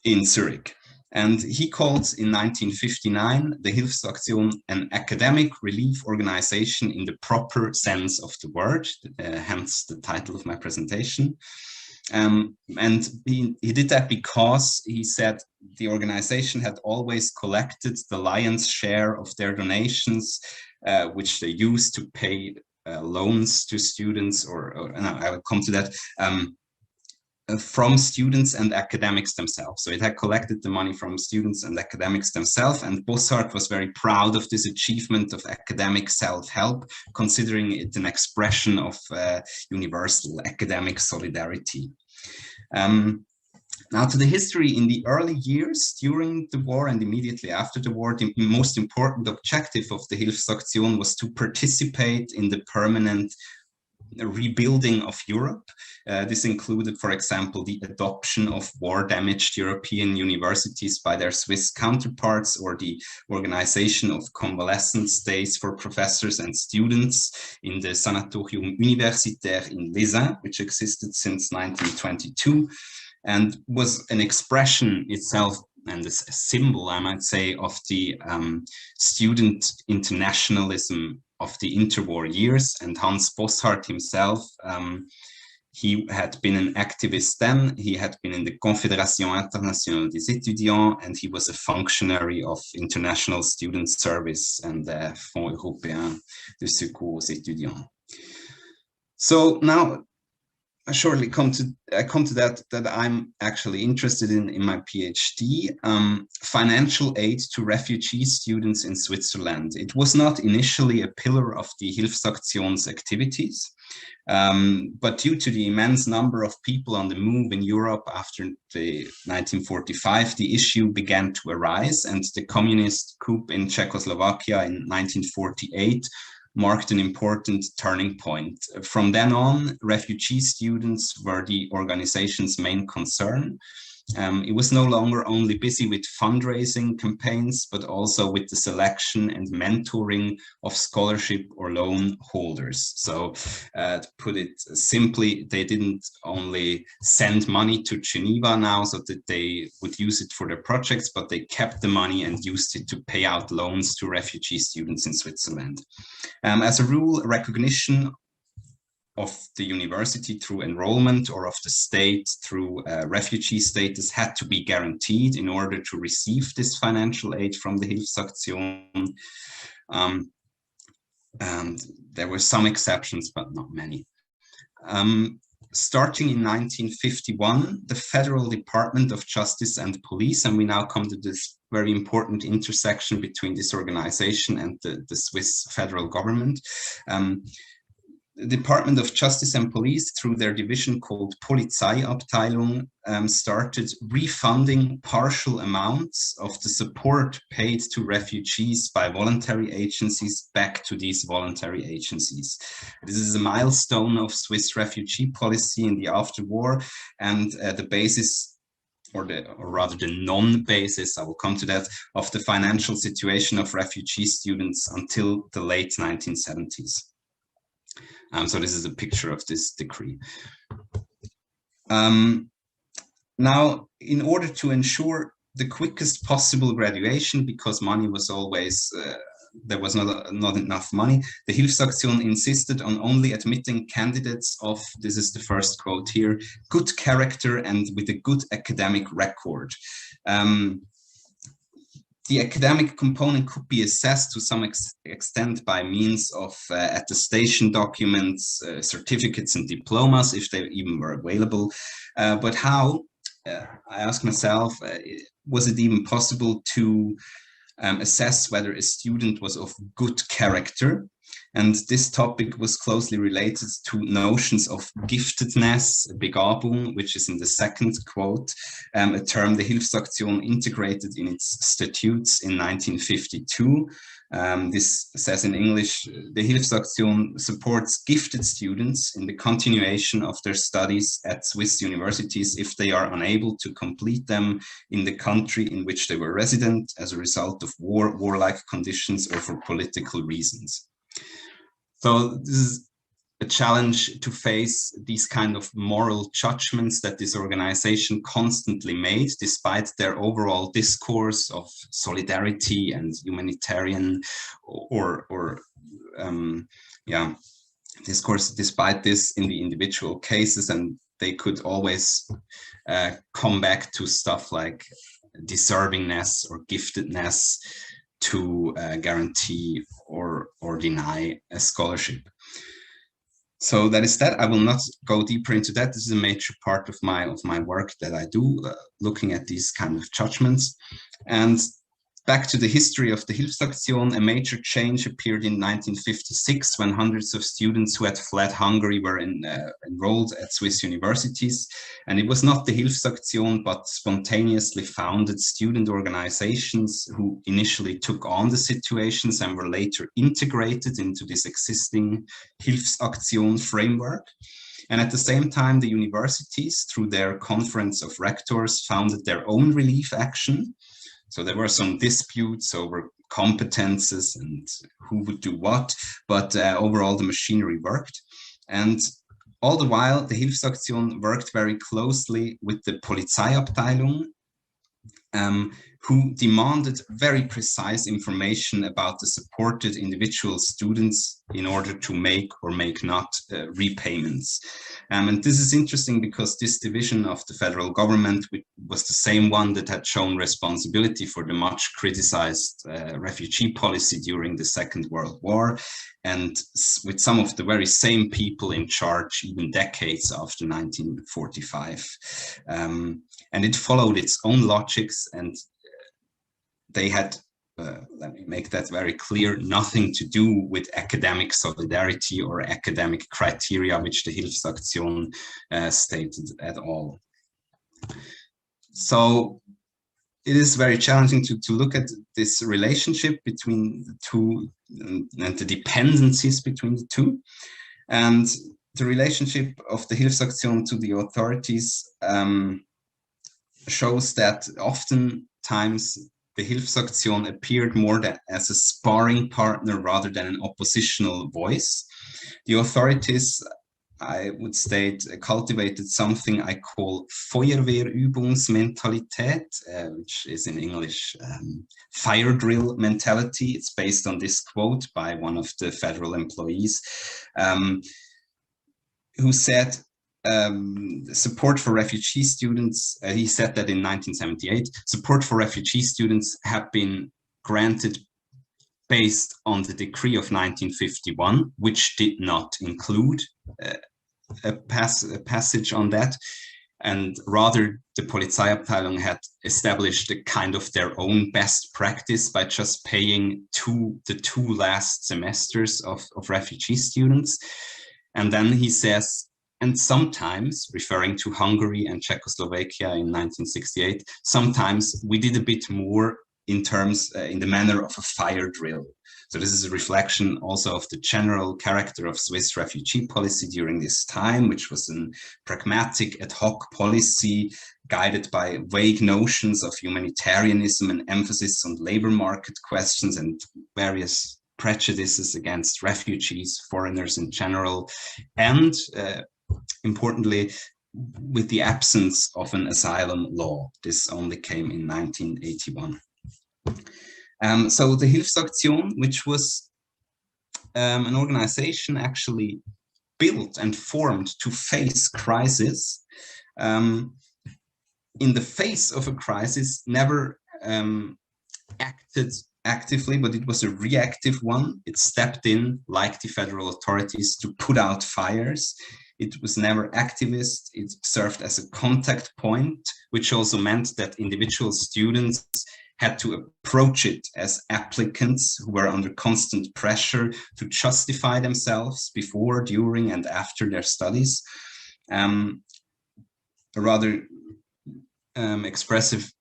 in Zurich. And he called in 1959 the Hilfsaktion an academic relief organization in the proper sense of the word, hence the title of my presentation. And he did that because he said the organization had always collected the lion's share of their donations, which they used to pay loans to students, or no, I will come to that, from students and academics themselves. So it had collected the money from students and academics themselves, and Bosshardt was very proud of this achievement of academic self-help, considering it an expression of universal academic solidarity. Now to the history. In the early years during the war and immediately after the war, the most important objective of the Hilfsaktion was to participate in the permanent rebuilding of Europe. This included, for example, the adoption of war-damaged European universities by their Swiss counterparts, or the organization of convalescent stays for professors and students in the Sanatorium Universität in Luzern, which existed since 1922, and was an expression itself and a symbol, I might say, of the student internationalism of the interwar years. And Hans Bosshardt himself, he had been an activist then. He had been in the Confédération Internationale des Étudiants, and he was a functionary of International Student Service and the Fonds Européen de Secours aux Étudiants. So now I shortly come to that I'm actually interested in my PhD, financial aid to refugee students in Switzerland. It was not initially a pillar of the Hilfsaktion's activities, but due to the immense number of people on the move in Europe after the 1945, the issue began to arise, and the communist coup in Czechoslovakia in 1948 marked an important turning point. From then on, refugee students were the organization's main concern. It was no longer only busy with fundraising campaigns, but also with the selection and mentoring of scholarship or loan holders. So to put it simply, they didn't only send money to Geneva now so that they would use it for their projects, but they kept the money and used it to pay out loans to refugee students in Switzerland. As a rule, recognition of the university through enrollment or of the state through refugee status had to be guaranteed in order to receive this financial aid from the Hilfsaktion. And there were some exceptions, but not many. Starting in 1951, the Federal Department of Justice and Police, and we now come to this very important intersection between this organization and the Swiss federal government. The Department of Justice and Police, through their division called Polizeiabteilung, started refunding partial amounts of the support paid to refugees by voluntary agencies back to these voluntary agencies. This is a milestone of Swiss refugee policy in the afterwar, and the basis, or rather the non-basis, I will come to that, of the financial situation of refugee students until the late 1970s. So this is a picture of this decree. Now, in order to ensure the quickest possible graduation, because money was always, there was not enough money. The Hilfsaktion insisted on only admitting candidates of, this is the first quote here, good character and with a good academic record. The academic component could be assessed to some extent by means of attestation documents, certificates and diplomas, if they even were available. But how, I ask myself, was it even possible to assess whether a student was of good character? And this topic was closely related to notions of giftedness, Begabung, which is in the second quote, a term the Hilfsaktion integrated in its statutes in 1952. This says in English, the Hilfsaktion supports gifted students in the continuation of their studies at Swiss universities if they are unable to complete them in the country in which they were resident as a result of warlike conditions or for political reasons. So this is a challenge to face these kind of moral judgments that this organization constantly made, despite their overall discourse of solidarity and humanitarian discourse, despite this in the individual cases, and they could always come back to stuff like deservingness or giftedness to guarantee or deny a scholarship. So that is that. I will not go deeper into that. This is a major part of my work that I do, looking at these kind of judgments. And back to the history of the Hilfsaktion, a major change appeared in 1956 when hundreds of students who had fled Hungary were enrolled at Swiss universities. And it was not the Hilfsaktion, but spontaneously founded student organizations who initially took on the situations and were later integrated into this existing Hilfsaktion framework. And at the same time, the universities, through their conference of rectors, founded their own relief action. So there were some disputes over competences and who would do what, but overall the machinery worked. And all the while, the Hilfsaktion worked very closely with the Polizeiabteilung, who demanded very precise information about the supported individual students in order to make or make not repayments. And this is interesting because this division of the federal government was the same one that had shown responsibility for the much criticized refugee policy during the Second World War, and with some of the very same people in charge even decades after 1945. And it followed its own logics, and they had, let me make that very clear, nothing to do with academic solidarity or academic criteria, which the Hilfsaktion stated at all. So it is very challenging to look at this relationship between the two and the dependencies between the two. And the relationship of the Hilfsaktion to the authorities shows that oftentimes the Hilfsaktion appeared more as a sparring partner rather than an oppositional voice. The authorities, I would state, cultivated something I call Feuerwehrübungsmentalität, which is in English fire drill mentality. It's based on this quote by one of the federal employees, who said, support for refugee students, he said that in 1978, support for refugee students have been granted based on the decree of 1951, which did not include a passage on that, and rather the Polizeiabteilung had established a kind of their own best practice by just paying the two last semesters of refugee students. And then he says, and sometimes, referring to Hungary and Czechoslovakia in 1968, sometimes we did a bit more in terms, in the manner of a fire drill. So this is a reflection also of the general character of Swiss refugee policy during this time, which was a pragmatic ad hoc policy guided by vague notions of humanitarianism and emphasis on labor market questions and various prejudices against refugees, foreigners in general, and importantly, with the absence of an asylum law. This only came in 1981. So the Hilfsaktion, which was an organization actually built and formed to face crisis, in the face of a crisis, never acted actively, but it was a reactive one. It stepped in, like the federal authorities, to put out fires. It was never activist. It served as a contact point, which also meant that individual students had to approach it as applicants who were under constant pressure to justify themselves before, during, and after their studies. A rather expressive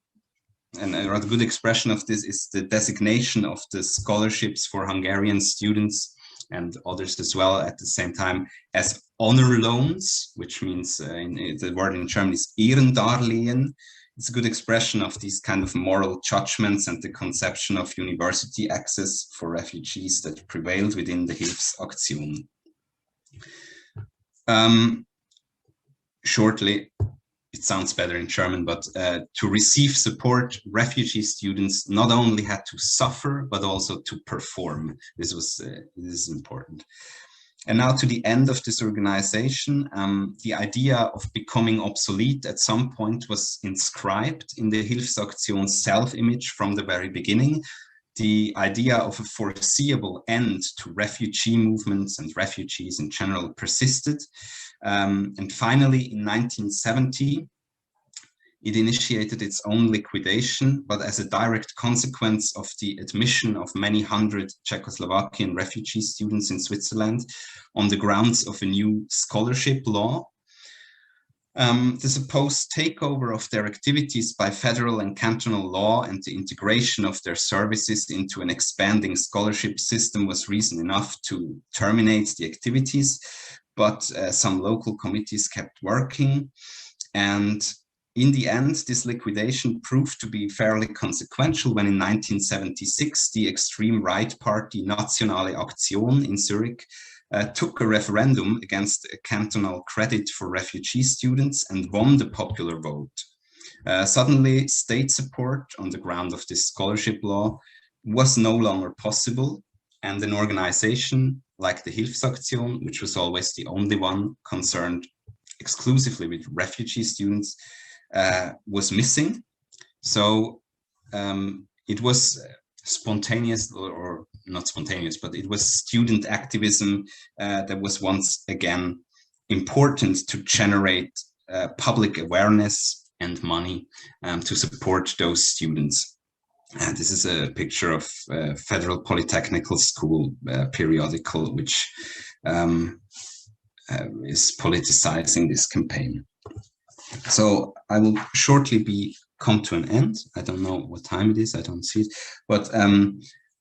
and a rather good expression of this is the designation of the scholarships for Hungarian students and others as well at the same time as honor loans, which means the word in German is Ehrendarlehen. It's a good expression of these kind of moral judgments and the conception of university access for refugees that prevailed within the Hilfsaktion. Shortly, it sounds better in German, but to receive support, refugee students not only had to suffer, but also to perform. This is important. And now to the end of this organization, the idea of becoming obsolete at some point was inscribed in the Hilfsaktion's self-image from the very beginning. The idea of a foreseeable end to refugee movements and refugees in general persisted. And finally, in 1970, it initiated its own liquidation, but as a direct consequence of the admission of many hundred Czechoslovakian refugee students in Switzerland on the grounds of a new scholarship law. The supposed takeover of their activities by federal and cantonal law and the integration of their services into an expanding scholarship system was reason enough to terminate the activities, but some local committees kept working. And in the end, this liquidation proved to be fairly consequential when in 1976, the extreme right party Nationale Aktion in Zurich took a referendum against a cantonal credit for refugee students and won the popular vote. Suddenly, state support on the ground of this scholarship law was no longer possible, and an organization like the Hilfsaktion, which was always the only one concerned exclusively with refugee students, was missing. So it was spontaneous, or not spontaneous, but it was student activism that was once again important to generate public awareness and money to support those students. This is a picture of Federal Polytechnical School periodical, which is politicizing this campaign. So I will shortly come to an end. I don't know what time it is, I don't see it. But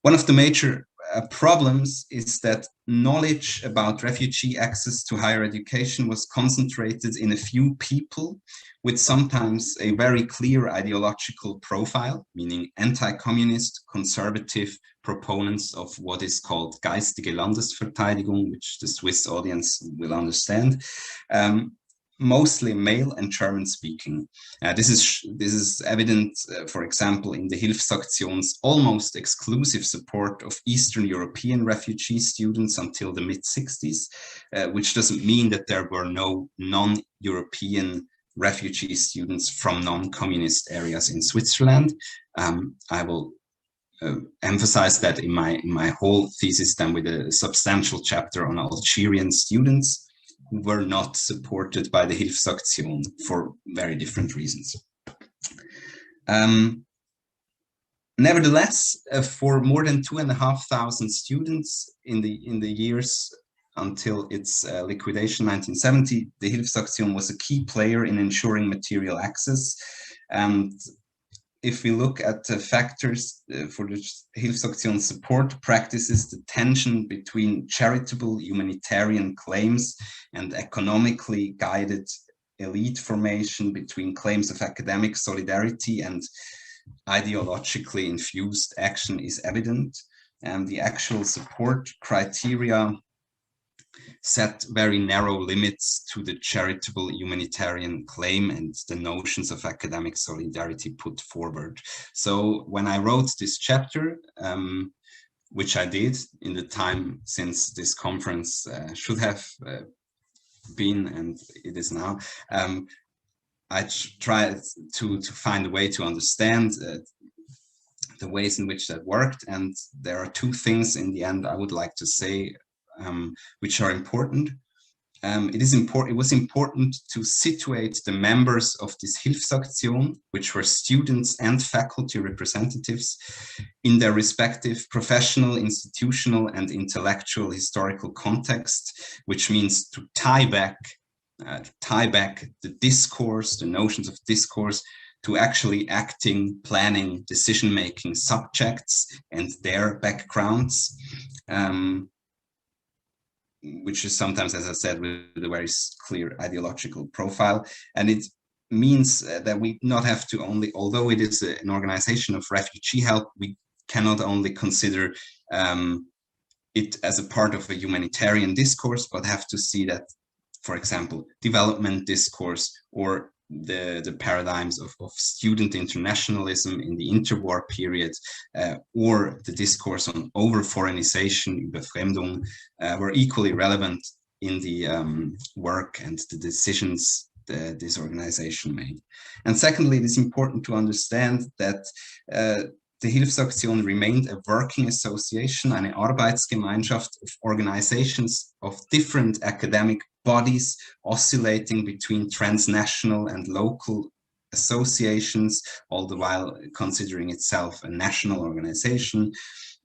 one of the major problems is that knowledge about refugee access to higher education was concentrated in a few people with sometimes a very clear ideological profile, meaning anti-communist, conservative proponents of what is called geistige Landesverteidigung, which the Swiss audience will understand. Mostly male and German speaking. This is evident, for example, in the Hilfsaktion's almost exclusive support of Eastern European refugee students until the mid-60s, which doesn't mean that there were no non-European refugee students from non-communist areas in Switzerland. I will emphasize that in my whole thesis then with a substantial chapter on Algerian students who were not supported by the Hilfsaktion for very different reasons. Nevertheless, for more than 2,500 students in the years until its liquidation, 1970, the Hilfsaktion was a key player in ensuring material access. And if we look at the factors for the Hilfsaktion support practices, the tension between charitable humanitarian claims and economically guided elite formation, between claims of academic solidarity and ideologically infused action is evident. And the actual support criteria set very narrow limits to the charitable humanitarian claim and the notions of academic solidarity put forward. So when I wrote this chapter, which I did in the time since this conference should have been, and it is now, I tried to find a way to understand the ways in which that worked, and there are two things in the end I would like to say which are important. It was important to situate the members of this Hilfsaktion, which were students and faculty representatives, in their respective professional, institutional, and intellectual historical context, which means to tie back the discourse, the notions of discourse, to actually acting, planning, decision-making subjects and their backgrounds, which is sometimes, as I said, with a very clear ideological profile. And it means that we not have to only, although it is an organization of refugee help, we cannot only consider it as a part of a humanitarian discourse, but have to see that, for example, development discourse or the paradigms of student internationalism in the interwar period, or the discourse on over-foreignization, Überfremdung, were equally relevant in the work and the decisions that this organization made. And secondly, it is important to understand that the Hilfsaktion remained a working association, eine Arbeitsgemeinschaft of organizations of different academic bodies oscillating between transnational and local associations, all the while considering itself a national organization.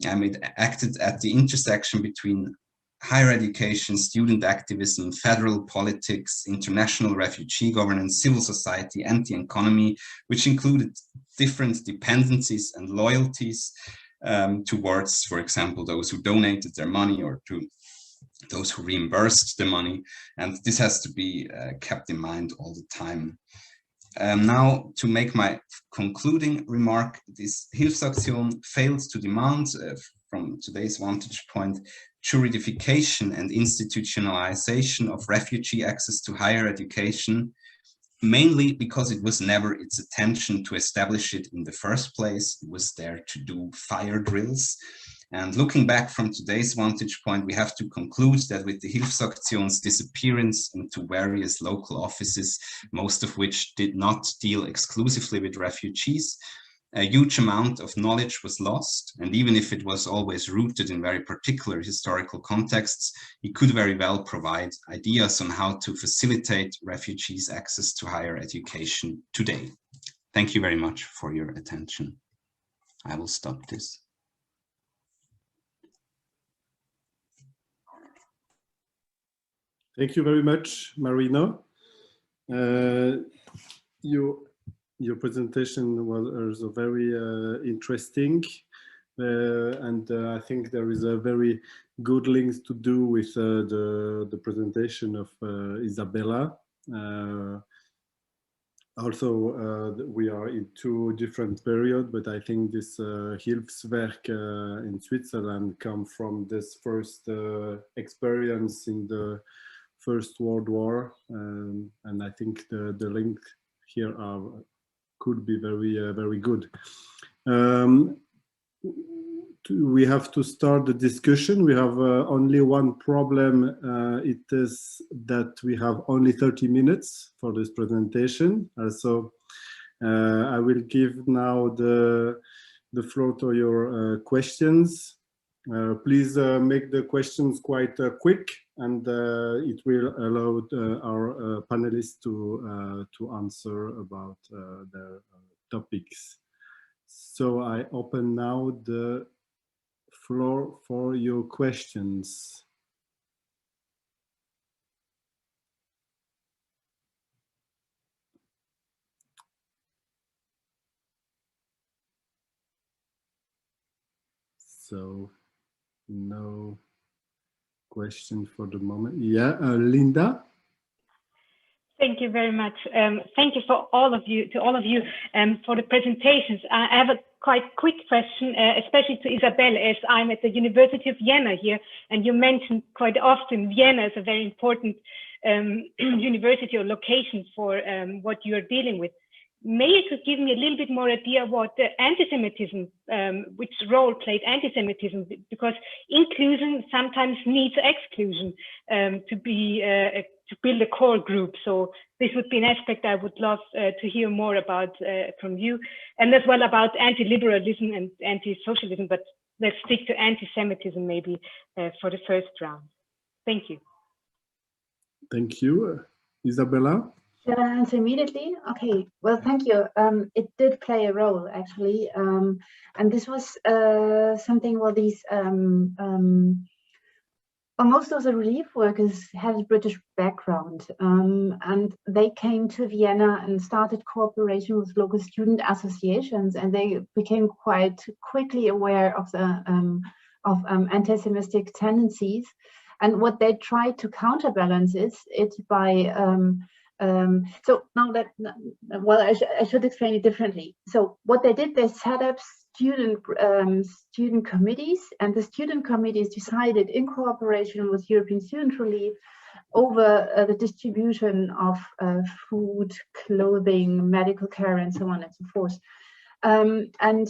It acted at the intersection between higher education, student activism, federal politics, international refugee governance, civil society, and the economy, which included different dependencies and loyalties towards, for example, those who donated their money or to those who reimbursed the money. And this has to be kept in mind all the time. Now, to make my concluding remark, this Hilfsaktion failed to demand, from today's vantage point, juridification and institutionalization of refugee access to higher education, mainly because it was never its intention to establish it in the first place. It was there to do fire drills. And looking back from today's vantage point, we have to conclude that with the Hilfsaktion's disappearance into various local offices, most of which did not deal exclusively with refugees, a huge amount of knowledge was lost. And even if it was always rooted in very particular historical contexts, it could very well provide ideas on how to facilitate refugees' access to higher education today. Thank you very much for your attention. I will stop this. Thank you very much, Marino. Your presentation was also very interesting, and I think there is a very good links to do with the presentation of Isabella. Also, we are in two different periods, but I think this Hilfswerk in Switzerland come from this first experience in the First World War, and I think the link here could be very good. We have to start the discussion. We have only one problem. It is that we have only 30 minutes for this presentation. So I will give now the floor to your questions. Please make the questions quite quick, and it will allow our panelists to answer about their topics. So I open now the floor for your questions. So no question for the moment. Yeah, Linda? Thank you very much. Thank you for all of you, for the presentations. I have a quite quick question, especially to Isabella, as I'm at the University of Vienna here, and you mentioned quite often Vienna is a very important university or location for what you are dealing with. May you could give me a little bit more idea what the anti-Semitism, which role played anti-Semitism, because inclusion sometimes needs exclusion to build a core group. So this would be an aspect I would love to hear more about from you, and as well about anti-liberalism and anti-socialism, but let's stick to anti-Semitism maybe for the first round. Thank you. Thank you. Isabella? Shall I answer immediately? Okay, well, thank you. It did play a role, actually. And this was something, well, most of the relief workers had a British background, and they came to Vienna and started cooperation with local student associations, and they became quite quickly aware of the anti-Semitic tendencies. And what they tried to counterbalance is it by so now that, well, I should explain it differently. So what they did, they set up student committees, and the student committees decided in cooperation with European Student Relief over the distribution of food, clothing, medical care, and so on and so forth. And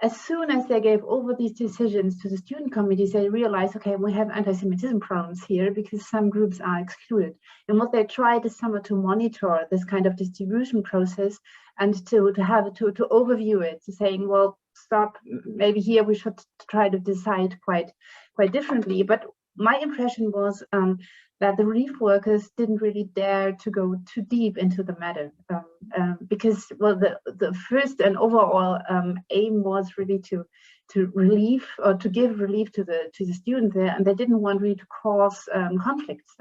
as soon as they gave over these decisions to the student committees, they realized, okay, we have anti-Semitism problems here because some groups are excluded. And what they tried is somehow to monitor this kind of distribution process and to overview it, to saying, well, stop, maybe here we should try to decide quite differently. But my impression was that the relief workers didn't really dare to go too deep into the matter because, well, the first and overall aim was really to relieve or to give relief to the students there, and they didn't want really to cause conflicts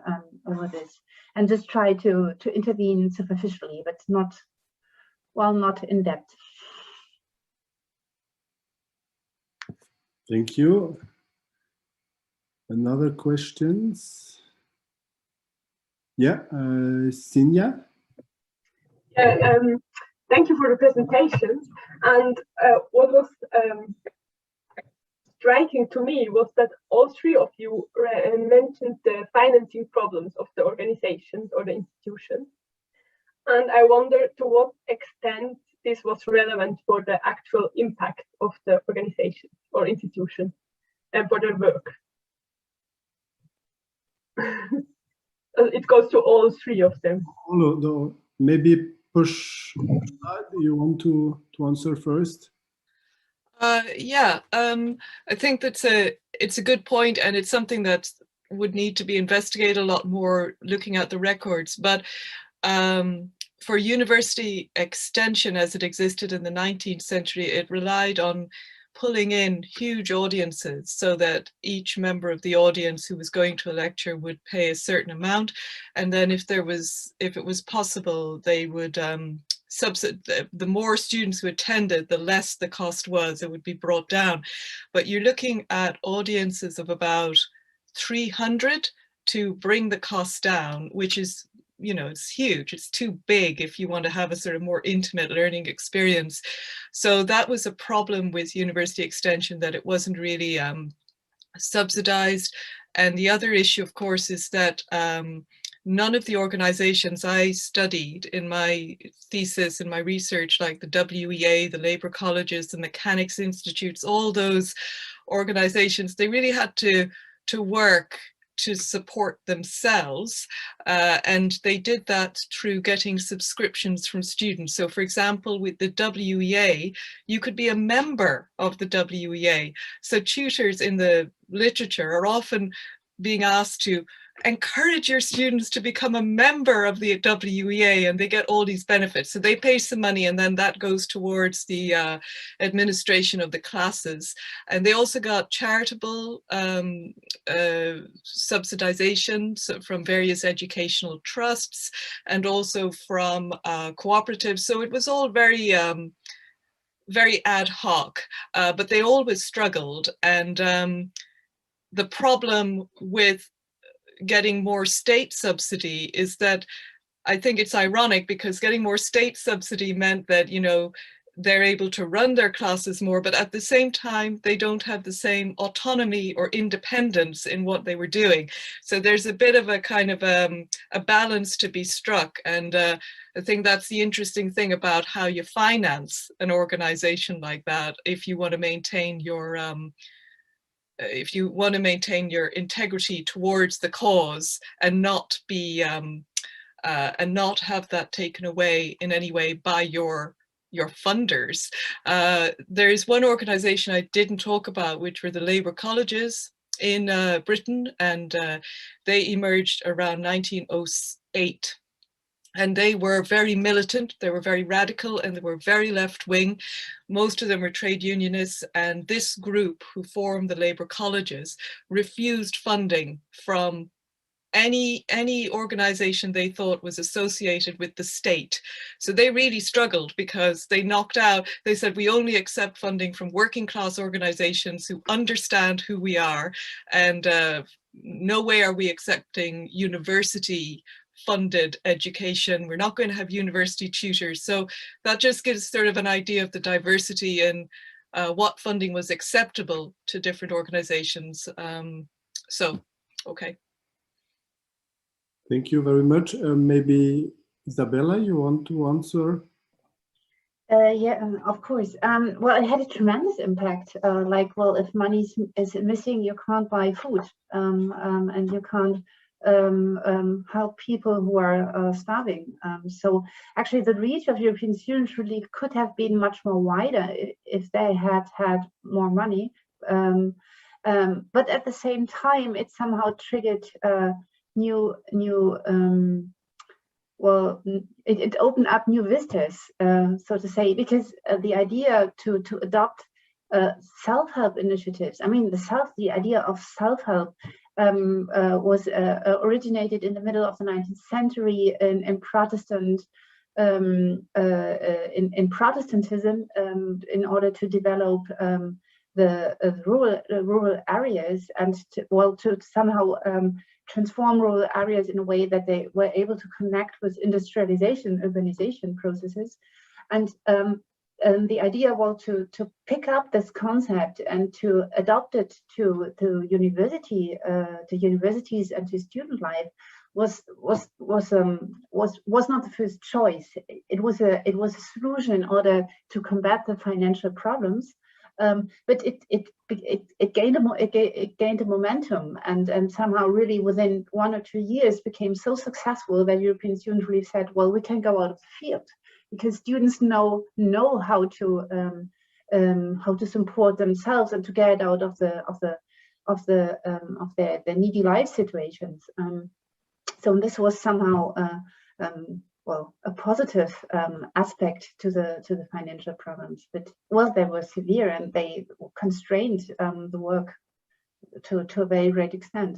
over this, and just try to intervene superficially, but not in depth. Thank you. Another questions? Yeah, Sinja? Yeah, thank you for the presentations. And what was striking to me was that all three of you mentioned the financing problems of the organizations or the institutions. And I wonder to what extent this was relevant for the actual impact of the organization or institution and for their work. It goes to all three of them. Maybe Pushpa, you want to answer first? Yeah, I think it's a good point, and it's something that would need to be investigated a lot more, looking at the records. But for university extension as it existed in the 19th century, it relied on pulling in huge audiences so that each member of the audience who was going to a lecture would pay a certain amount, and then if it was possible, they would the more students who attended, the less the cost was, it would be brought down. But you're looking at audiences of about 300 to bring the cost down, which is, you know, it's huge. It's too big if you want to have a sort of more intimate learning experience. So that was a problem with university extension, that it wasn't really subsidized. And the other issue, of course, is that none of the organizations I studied in my thesis and my research, like the WEA, the labor colleges, the mechanics institutes, all those organizations, they really had to work to support themselves, and they did that through getting subscriptions from students. So for example, with the WEA, you could be a member of the WEA. So tutors in the literature are often being asked to encourage your students to become a member of the WEA, and they get all these benefits. So they pay some money, and then that goes towards the administration of the classes. And they also got charitable subsidization from various educational trusts, and also from cooperatives. So it was all very very ad hoc, but they always struggled. And the problem with getting more state subsidy is that I think it's ironic because getting more state subsidy meant that, you know, they're able to run their classes more, but at the same time, they don't have the same autonomy or independence in what they were doing. So there's a bit of a kind of a balance to be struck. And I think that's the interesting thing about how you finance an organization like that. If you want to maintain your integrity towards the cause and not be and not have that taken away in any way by your funders. There's one organization I didn't talk about, which were the Labour colleges in Britain, and they emerged around 1908. And they were very militant, they were very radical, and they were very left-wing. Most of them were trade unionists, and this group who formed the Labour colleges refused funding from any organization they thought was associated with the state. So they really struggled because they knocked out, they said, we only accept funding from working class organizations who understand who we are, and no way are we accepting university funded education. We're not going to have university tutors. So that just gives sort of an idea of the diversity and what funding was acceptable to different organizations. Okay. Thank you very much. Maybe Isabella, you want to answer? Yeah, of course. Well, it had a tremendous impact. Like, well, if money is missing, you can't buy food, and you can't help people who are starving. So actually, the reach of European Students' Relief could have been much more wider if they had had more money. But at the same time, it somehow triggered it opened up new vistas, so to say, because the idea to adopt self-help initiatives, I mean, the idea of self-help was originated in the middle of the 19th century in Protestantism, in order to develop the rural areas and to somehow transform rural areas in a way that they were able to connect with industrialization, urbanization processes. And the idea was to pick up this concept and to adopt it to universities and to student life was not the first choice. It was a solution in order to combat the financial problems. But it gained a momentum and somehow really within 1 or 2 years became so successful that European Students Relief said, well, we can go out of the field because students know how to support themselves and to get out of their needy life situations. So this was somehow a positive aspect to the financial problems, but they were severe and they constrained the work to a very great extent.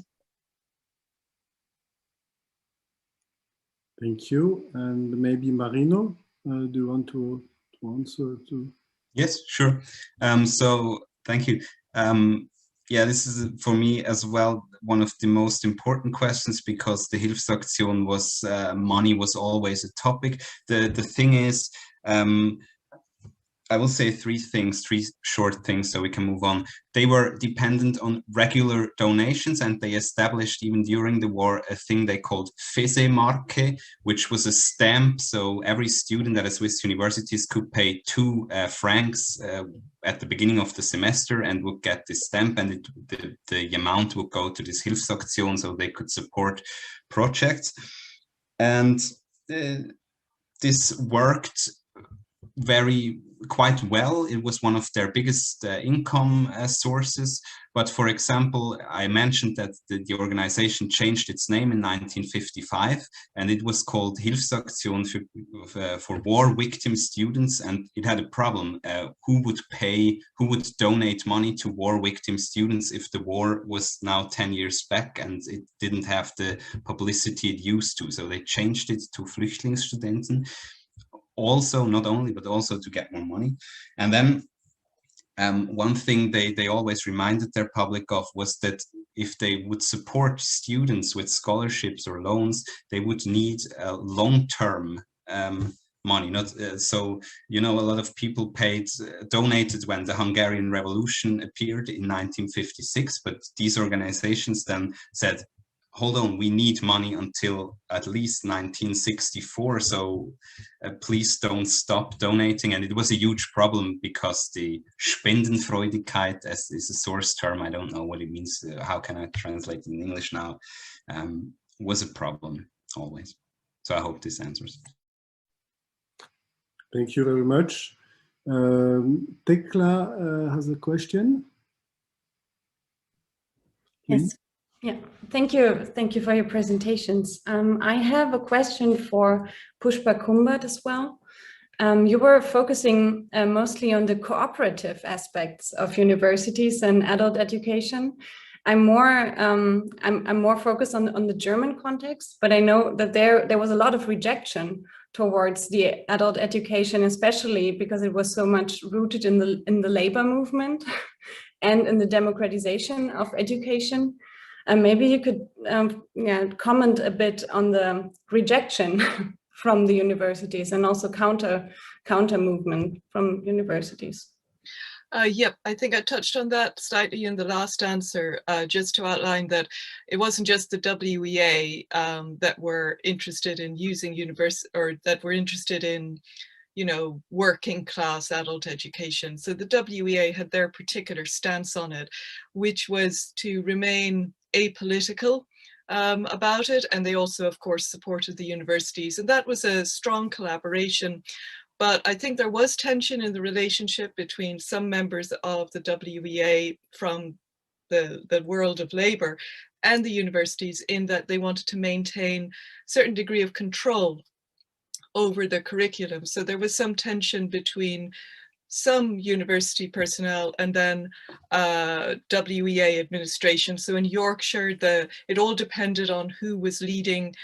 Thank you. And maybe Marino, do you want to answer to? Yes, sure. So thank you. Yeah, this is for me as well one of the most important questions, because the Hilfsaktion was money was always a topic. The thing is, I will say three short things so we can move on. They were dependent on regular donations, and they established even during the war a thing they called Fesemarke, which was a stamp. So every student at a Swiss universities could pay 2 francs at the beginning of the semester and would get this stamp, and the amount would go to this Hilfsaktion so they could support projects. And this worked quite well. It was one of their biggest income sources. But for example, I mentioned that the organization changed its name in 1955, and it was called Hilfsaktion for war victim students. And it had a problem. Who would donate money to war victim students if the war was now 10 years back and it didn't have the publicity it used to? So they changed it to Flüchtlingsstudenten. Also, not only, but also to get more money. And then one thing they always reminded their public of was that if they would support students with scholarships or loans, they would need long-term money. Not so, you know, a lot of people donated when the Hungarian Revolution appeared in 1956, but these organizations then said, hold on, we need money until at least 1964, so please don't stop donating. And it was a huge problem because the Spendenfreudigkeit, as is a source term, I don't know what it means, how can I translate it in English now, was a problem always. So I hope this answers. Thank you very much. Tekla has a question. Please. Yes. Yeah, thank you. Thank you for your presentations. I have a question for Pushpa Kumbhat as well. You were focusing mostly on the cooperative aspects of universities and adult education. I'm more focused on the German context, but I know that there was a lot of rejection towards the adult education, especially because it was so much rooted in the labor movement and in the democratization of education. Maybe you could comment a bit on the rejection from the universities and also counter movement from universities. Yep, I think I touched on that slightly in the last answer, just to outline that it wasn't just the WEA that were interested in using or that were interested in, you know, working class adult education. So the WEA had their particular stance on it, which was to remain apolitical about it. And they also, of course, supported the universities. And that was a strong collaboration. But I think there was tension in the relationship between some members of the WEA from the world of labor and the universities, in that they wanted to maintain a certain degree of control over the curriculum. So there was some tension between some university personnel and then WEA administration. So in Yorkshire, it all depended on who was leading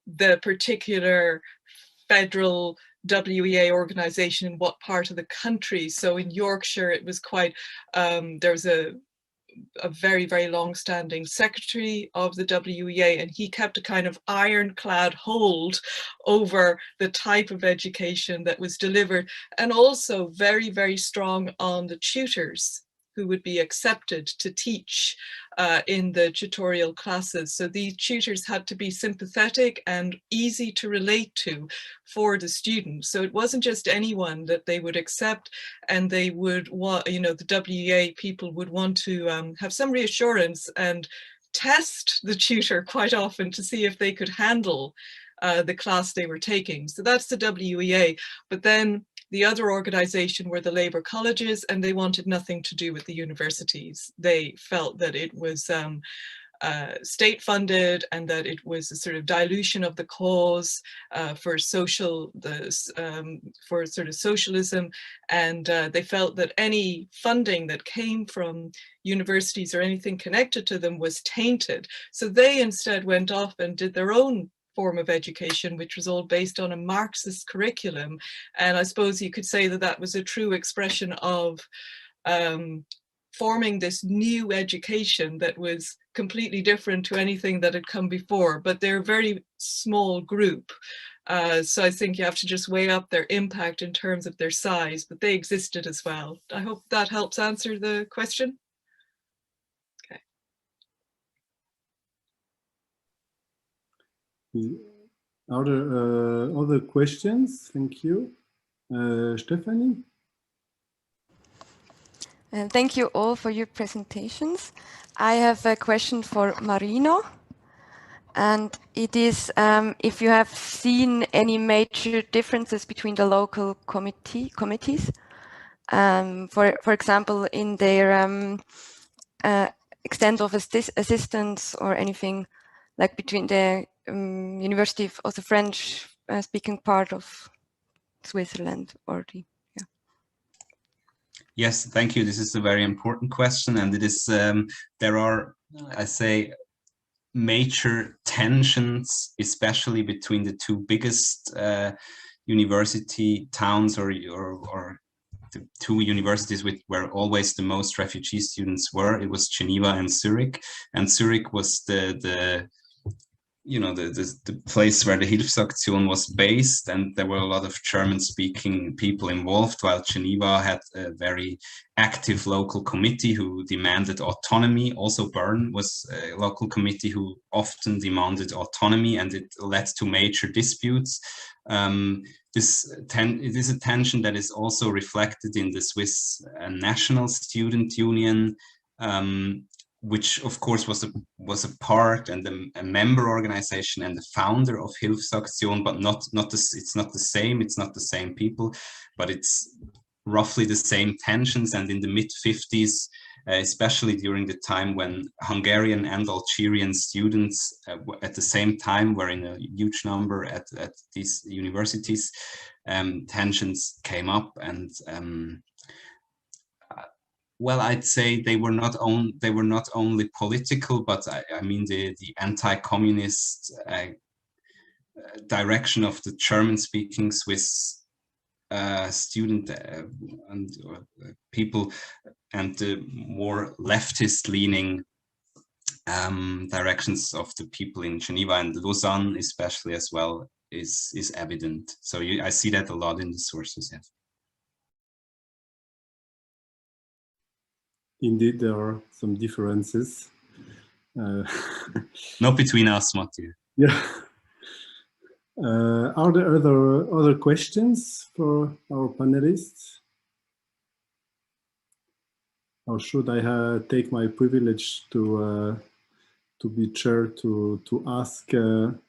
the particular federal WEA organization in what part of the country. So in Yorkshire, it was quite, there was a very, very long-standing secretary of the WEA, and he kept a kind of ironclad hold over the type of education that was delivered, and also very, very strong on the tutors who would be accepted to teach in the tutorial classes. So these tutors had to be sympathetic and easy to relate to for the students. So it wasn't just anyone that they would accept, and they would want, you know, the WEA people would want to have some reassurance and test the tutor quite often to see if they could handle the class they were taking. So that's the WEA. But then the other organization were the labor colleges, and they wanted nothing to do with the universities. They felt that it was state funded, and that it was a sort of dilution of the cause for sort of socialism. And they felt that any funding that came from universities or anything connected to them was tainted. So they instead went off and did their own form of education, which was all based on a Marxist curriculum. And I suppose you could say that that was a true expression of forming this new education that was completely different to anything that had come before, but they're a very small group. So I think you have to just weigh up their impact in terms of their size, but they existed as well. I hope that helps answer the question. Are there other questions? Thank you. Stephanie? Thank you all for your presentations. I have a question for Marino. And it is if you have seen any major differences between the local committees, for example, in their extent of assistance or anything, like between the University of the French speaking part of Switzerland or the, yeah. Yes, thank you. This is a very important question, and it is there are, I say, major tensions, especially between the two biggest university towns or two universities where always the most refugee students were. It was Geneva and Zurich, and Zurich was the place where the Hilfsaktion was based, and there were a lot of German-speaking people involved, while Geneva had a very active local committee who demanded autonomy. Also Bern was a local committee who often demanded autonomy, and it led to major disputes. It is a tension that is also reflected in the Swiss National Student Union, which of course was a part and a member organization and the founder of Hilfsaktion, but it's not the same people, but it's roughly the same tensions. And in the mid-50s, especially during the time when Hungarian and Algerian students at the same time were in a huge number at these universities, tensions came up, and well, I'd say they were not only political, but I mean the anti-communist direction of the German-speaking Swiss student and people, and the more leftist-leaning directions of the people in Geneva and Lausanne, especially as well, is evident. So I see that a lot in the sources. Yes. Indeed, there are some differences. Not between us, Mathieu. Yeah. Are there other questions for our panelists? Or should I take my privilege to be chair to ask to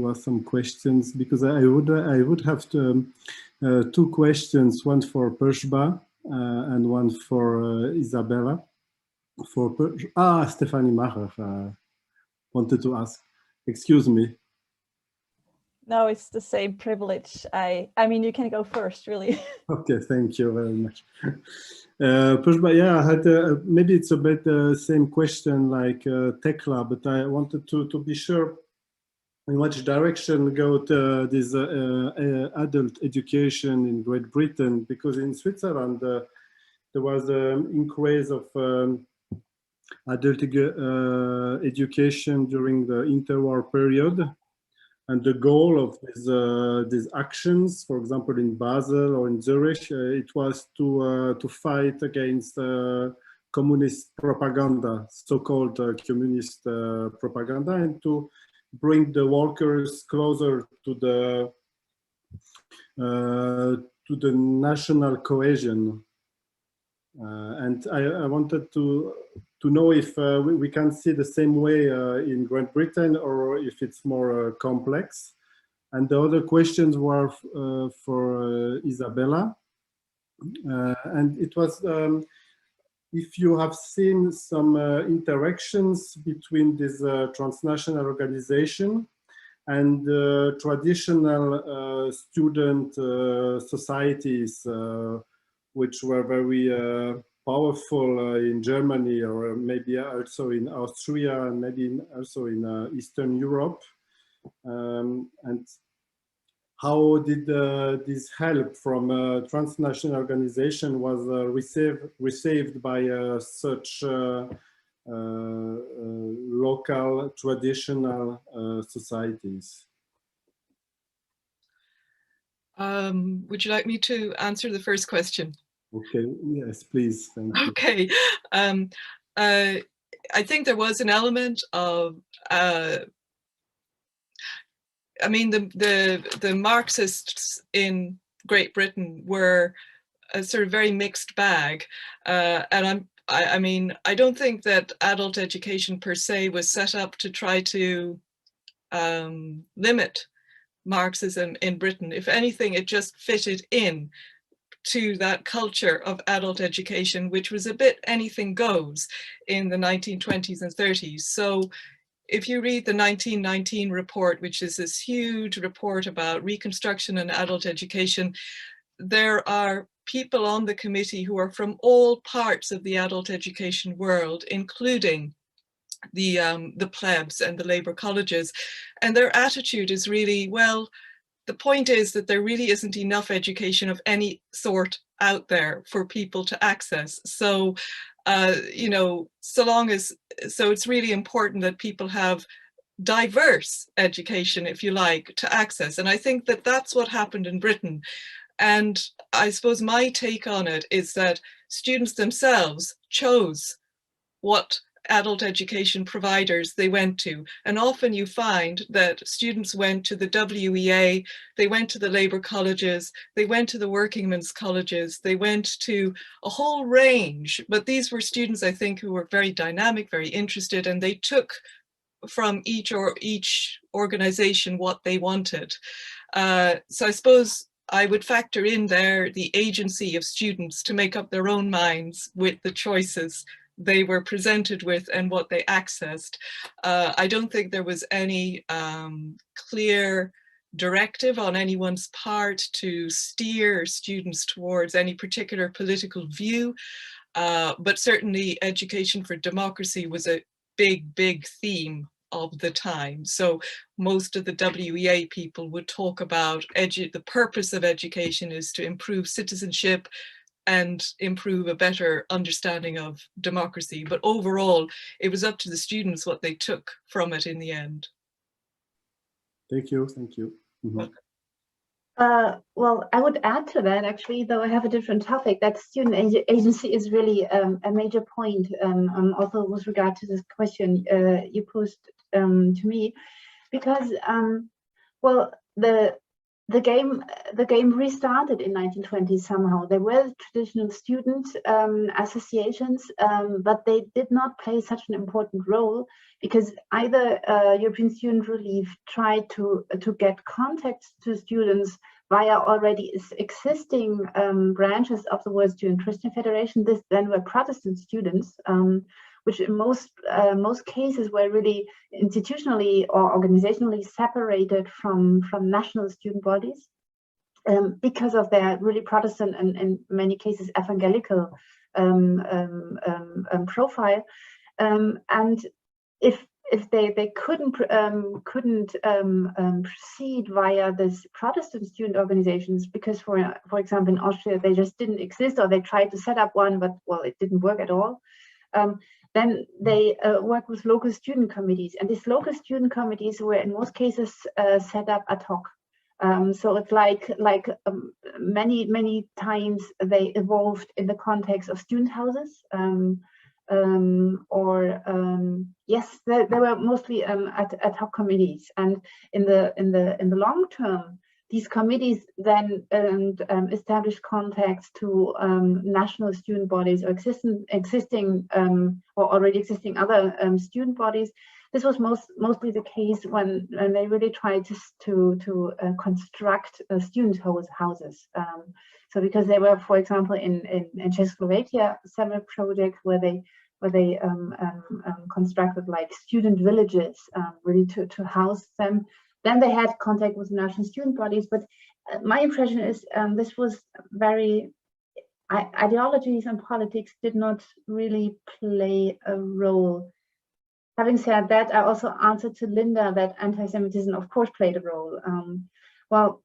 ask some questions? Because I would have two questions, one for Pushpa and one for Isabella. Stephanie Macher wanted to ask. Excuse me. No, it's the same privilege. I mean, you can go first, really. Okay, thank you very much. Pushpa, yeah, I had maybe it's a bit the same question like Tekla, but I wanted to be sure in which direction go this adult education in Great Britain, because in Switzerland there was an increase of adult education during the interwar period. And the goal of these actions, for example, in Basel or in Zurich, it was to fight against communist propaganda, so-called communist propaganda, and to bring the workers closer to the national cohesion. And I wanted to know if we can see the same way in Great Britain, or if it's more complex. And the other questions were for Isabella. And it was if you have seen some interactions between this transnational organization and traditional student societies, which were very powerful in Germany, or maybe also in Austria, and maybe also in Eastern Europe. And how did this help from transnational organization was received by such local traditional societies? Would you like me to answer the first question? Okay, yes, please. Thank you. Okay. I think there was an element of, I mean, the Marxists in Great Britain were a sort of very mixed bag. And I mean, I don't think that adult education per se was set up to try to limit Marxism in Britain. If anything, it just fitted in to that culture of adult education, which was a bit anything goes in the 1920s and 30s. So if you read the 1919 report, which is this huge report about Reconstruction and adult education, there are people on the committee who are from all parts of the adult education world, including the plebs and the labor colleges. And their attitude is really, well, the point is that there really isn't enough education of any sort out there for people to access. So, you know, so it's really important that people have diverse education, if you like, to access. And I think that that's what happened in Britain. And I suppose my take on it is that students themselves chose what adult education providers they went to. And often you find that students went to the WEA, they went to the labour colleges, they went to the working men's colleges, they went to a whole range. But these were students, I think, who were very dynamic, very interested, and they took from each organization what they wanted. So I suppose I would factor in there the agency of students to make up their own minds with the choices they were presented with and what they accessed. I don't think there was any clear directive on anyone's part to steer students towards any particular political view, but certainly education for democracy was a big theme of the time. So most of the WEA people would talk about the purpose of education is to improve citizenship and improve a better understanding of democracy. But overall, it was up to the students what they took from it in the end. Thank you. Thank you. Mm-hmm. Well, I would add to that, actually, though I have a different topic, that student agency is really a major point, also with regard to this question you posed to me, because, well, the game restarted in 1920 somehow. There were traditional student associations, but they did not play such an important role, because either European Student Relief tried to get contacts to students via already existing branches of the World Student Christian Federation. This then were Protestant students, which in most cases were really institutionally or organizationally separated from national student bodies because of their really Protestant and in many cases evangelical profile. And if they couldn't proceed via this Protestant student organizations, because for example in Austria they just didn't exist, or they tried to set up one, but well, it didn't work at all. Then they work with local student committees, and these local student committees were in most cases set up ad hoc. So it's like many times they evolved in the context of student houses, yes, they were mostly ad hoc committees, and in the long term, these committees then established contacts to national student bodies or existing or already existing other student bodies. This was mostly the case when they really tried to construct student houses. So because there were, for example, in Czechoslovakia, several projects where they constructed like student villages really to house them. Then they had contact with national student bodies, but my impression is this was very, ideologies and politics did not really play a role. Having said that, I also answered to Linda that anti-Semitism, of course, played a role. Well,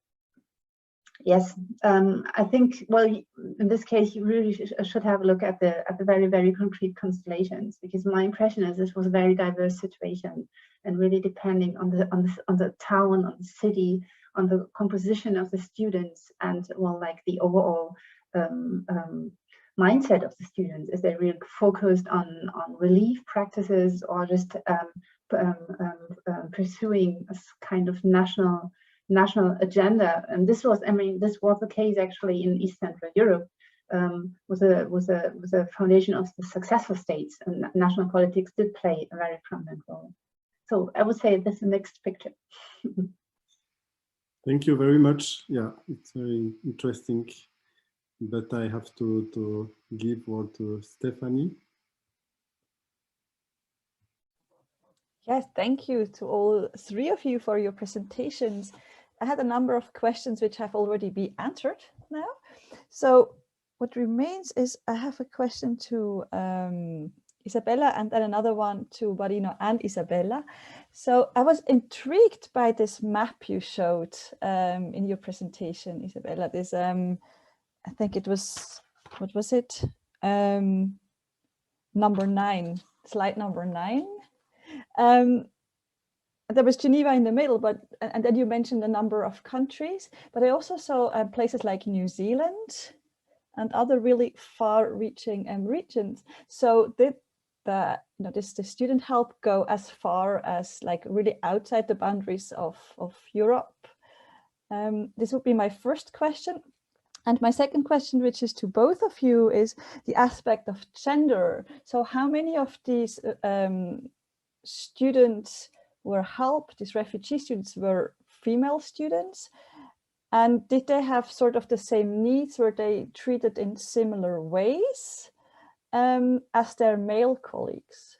yes, I think, well, in this case, you really should have a look at the very, very concrete constellations, because my impression is this was a very diverse situation, and really depending on the town, on the city, on the composition of the students, and well, like the overall mindset of the students. Is they really focused on relief practices, or just pursuing a kind of national agenda? And this was, I mean, this was the case actually in East Central Europe, was a foundation of the successful states, and national politics did play a very prominent role. So I would say this is a mixed picture. Thank you very much. Yeah, it's very interesting, but I have to give word to Stephanie. Yes, thank you to all three of you for your presentations. I had a number of questions which have already been answered now. So what remains is I have a question to Isabella, and then another one to Marino and Isabella. So I was intrigued by this map you showed in your presentation, Isabella. This, I think it was, what was it? Number 9, slide number 9. There was Geneva in the middle, but and then you mentioned a number of countries, but I also saw places like New Zealand and other really far-reaching regions. So did the the student help go as far as like really outside the boundaries of Europe? This would be my first question. And my second question, which is to both of you, is the aspect of gender. So how many of these students were helped, these refugee students were female students? And did they have sort of the same needs? Were they treated in similar ways as their male colleagues?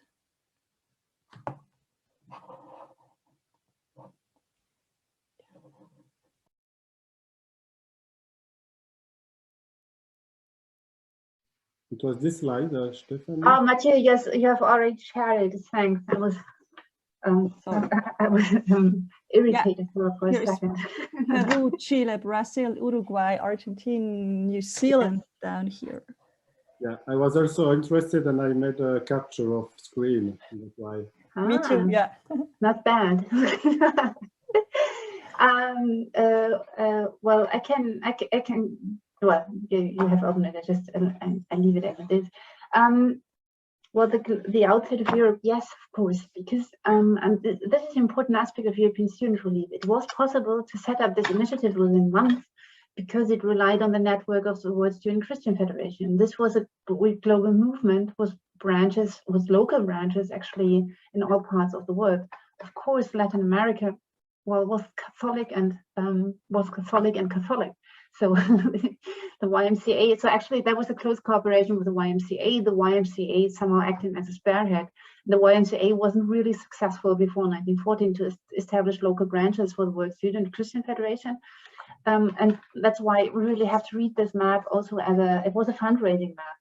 It was this slide, Stefan. Oh, Mathieu, yes, you have already shared it. Thanks. I was irritated for a second. Peru, Chile, Brazil, Uruguay, Argentina, New Zealand down here. Yeah, I was also interested, and I made a capture of screen. That's why. Me too. Yeah. Not bad. Well, I can. Well, you have opened it. I leave it as it is. Well, the outside of Europe, yes, of course, because and this is an important aspect of European Student Relief. It was possible to set up this initiative within months because it relied on the network of the World Student Christian Federation. This was a global movement, was local branches actually in all parts of the world. Of course, Latin America, well, was Catholic and Catholic. So the YMCA, so actually there was a close cooperation with the YMCA somehow acting as a spearhead. The YMCA wasn't really successful before 1914 to establish local branches for the World Student Christian Federation. And that's why we really have to read this map also as it was a fundraising map,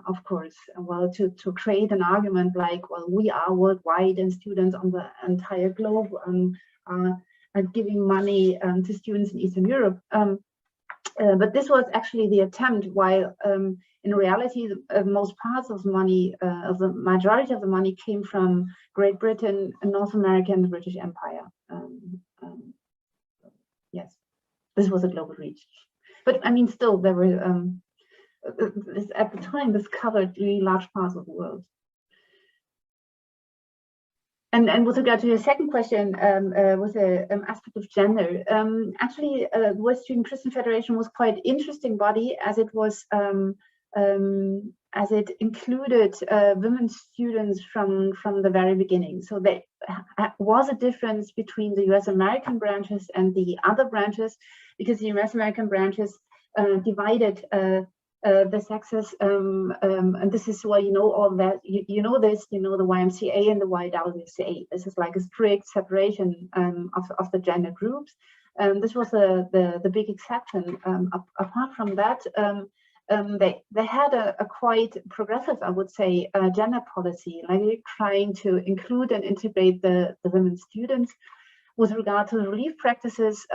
of course, well, to create an argument like, well, we are worldwide and students on the entire globe are giving money to students in Eastern Europe. But this was actually the attempt, while in reality, most parts of the money, the majority of the money came from Great Britain, North America, and the British Empire. Yes, this was a global reach. But I mean, still, there were, at the time, this covered really large parts of the world. And with regard to your second question, with the aspect of gender, actually, the World Student Christian Federation was quite an interesting body, as it was, as it included women students from the very beginning. So there was a difference between the US American branches and the other branches, because the US American branches divided the sexes, and this is why you know all that. You know this. You know the YMCA and the YWCA. This is like a strict separation of the gender groups. This was the big exception. Apart from that, they had a quite progressive, I would say, gender policy, like trying to include and integrate the women students. With regard to the relief practices,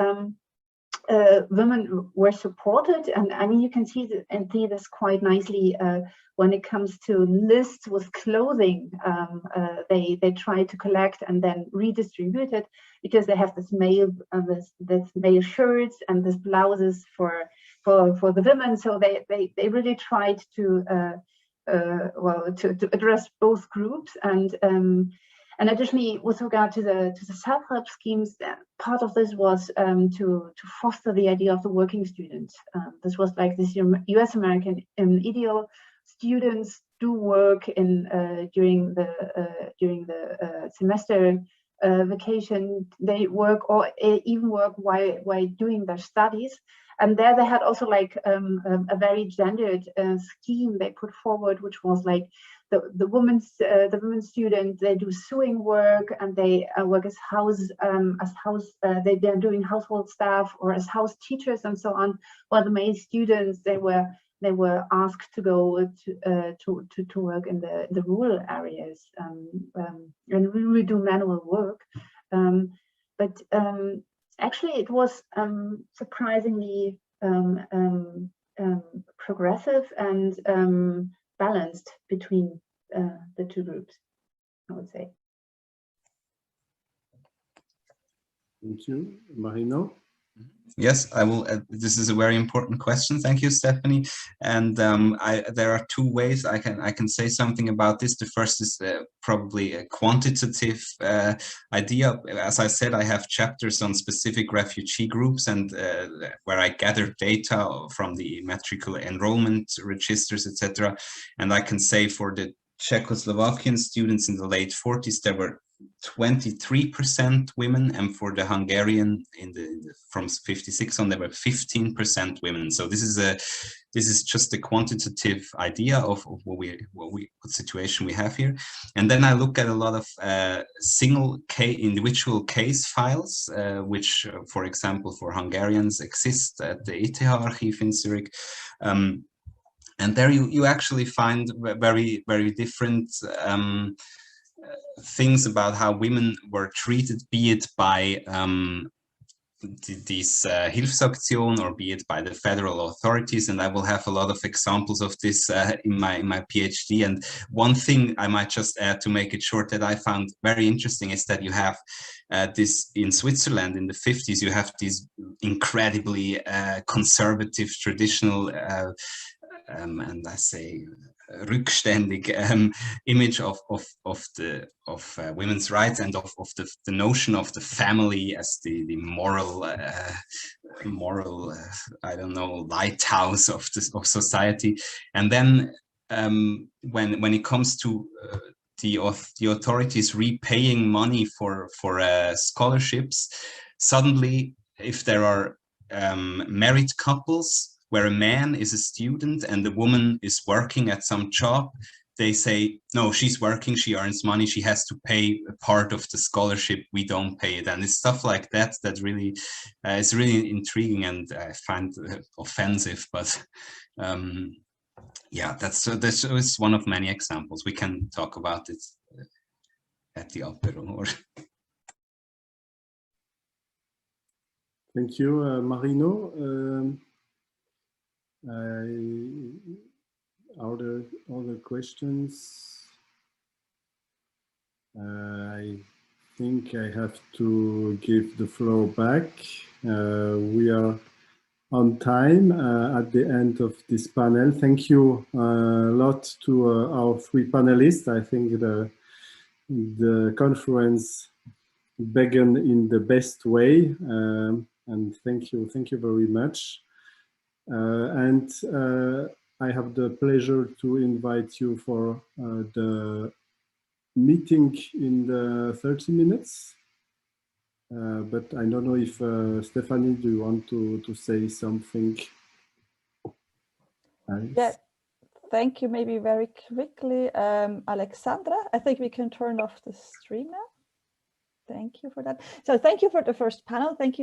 women were supported, and I mean you can see this quite nicely when it comes to lists with clothing. They try to collect and then redistribute it, because they have this male shirts and this blouses for the women. So they really tried to address both groups. And additionally, with regard to the self-help schemes, part of this was to foster the idea of the working student. This was like this US American ideal. Students do work during the semester vacation. They work or even work while doing their studies. And there they had also like a very gendered scheme they put forward, which was like the women student, they do sewing work, and they work as they're doing household staff or as house teachers and so on. While the male students, they were they were asked to go to work in the rural areas and really do manual work. But actually, it was surprisingly progressive and balanced between the two groups, I would say. Thank you, Marino. Yes, I will. This is a very important question. Thank you, Stephanie. And there are two ways I can say something about this. The first is probably a quantitative idea. As I said, I have chapters on specific refugee groups, and where I gather data from the metrical enrollment registers, etc. And I can say for the Czechoslovakian students in the late 40s, there were 23% women, and for the Hungarian from 56 on, there were 15% women. So this is just a quantitative idea of what situation we have here. And then I look at a lot of individual case files, which, for example, for Hungarians exist at the ETH archive in Zurich. And there you actually find very, very different things about how women were treated, be it by these Hilfsaktion or be it by the federal authorities. And I will have a lot of examples of this in my PhD. And one thing I might just add to make it short that I found very interesting is that you have this in Switzerland in the 50s, you have these incredibly conservative, traditional and I say rückständig image of women's rights and of the notion of the family as the moral I don't know, lighthouse of society. And then when it comes to the authorities repaying money for scholarships, suddenly if there are married couples where a man is a student and the woman is working at some job, they say, no, she's working, she earns money, she has to pay a part of the scholarship, we don't pay it. And it's stuff like that that really is really intriguing and I find offensive. But yeah, that's one of many examples. We can talk about it at the apéro. Thank you, Marino. Other questions? I think I have to give the floor back. We are on time at the end of this panel. Thank you a lot to our three panelists. I think the conference began in the best way, and thank you very much. And I have the pleasure to invite you for the meeting in the 30 minutes. But I don't know if Stephanie, do you want to say something? Yeah, thank you. Maybe very quickly, Alexandra, I think we can turn off the stream now. Thank you for that. So thank you for the first panel. Thank you.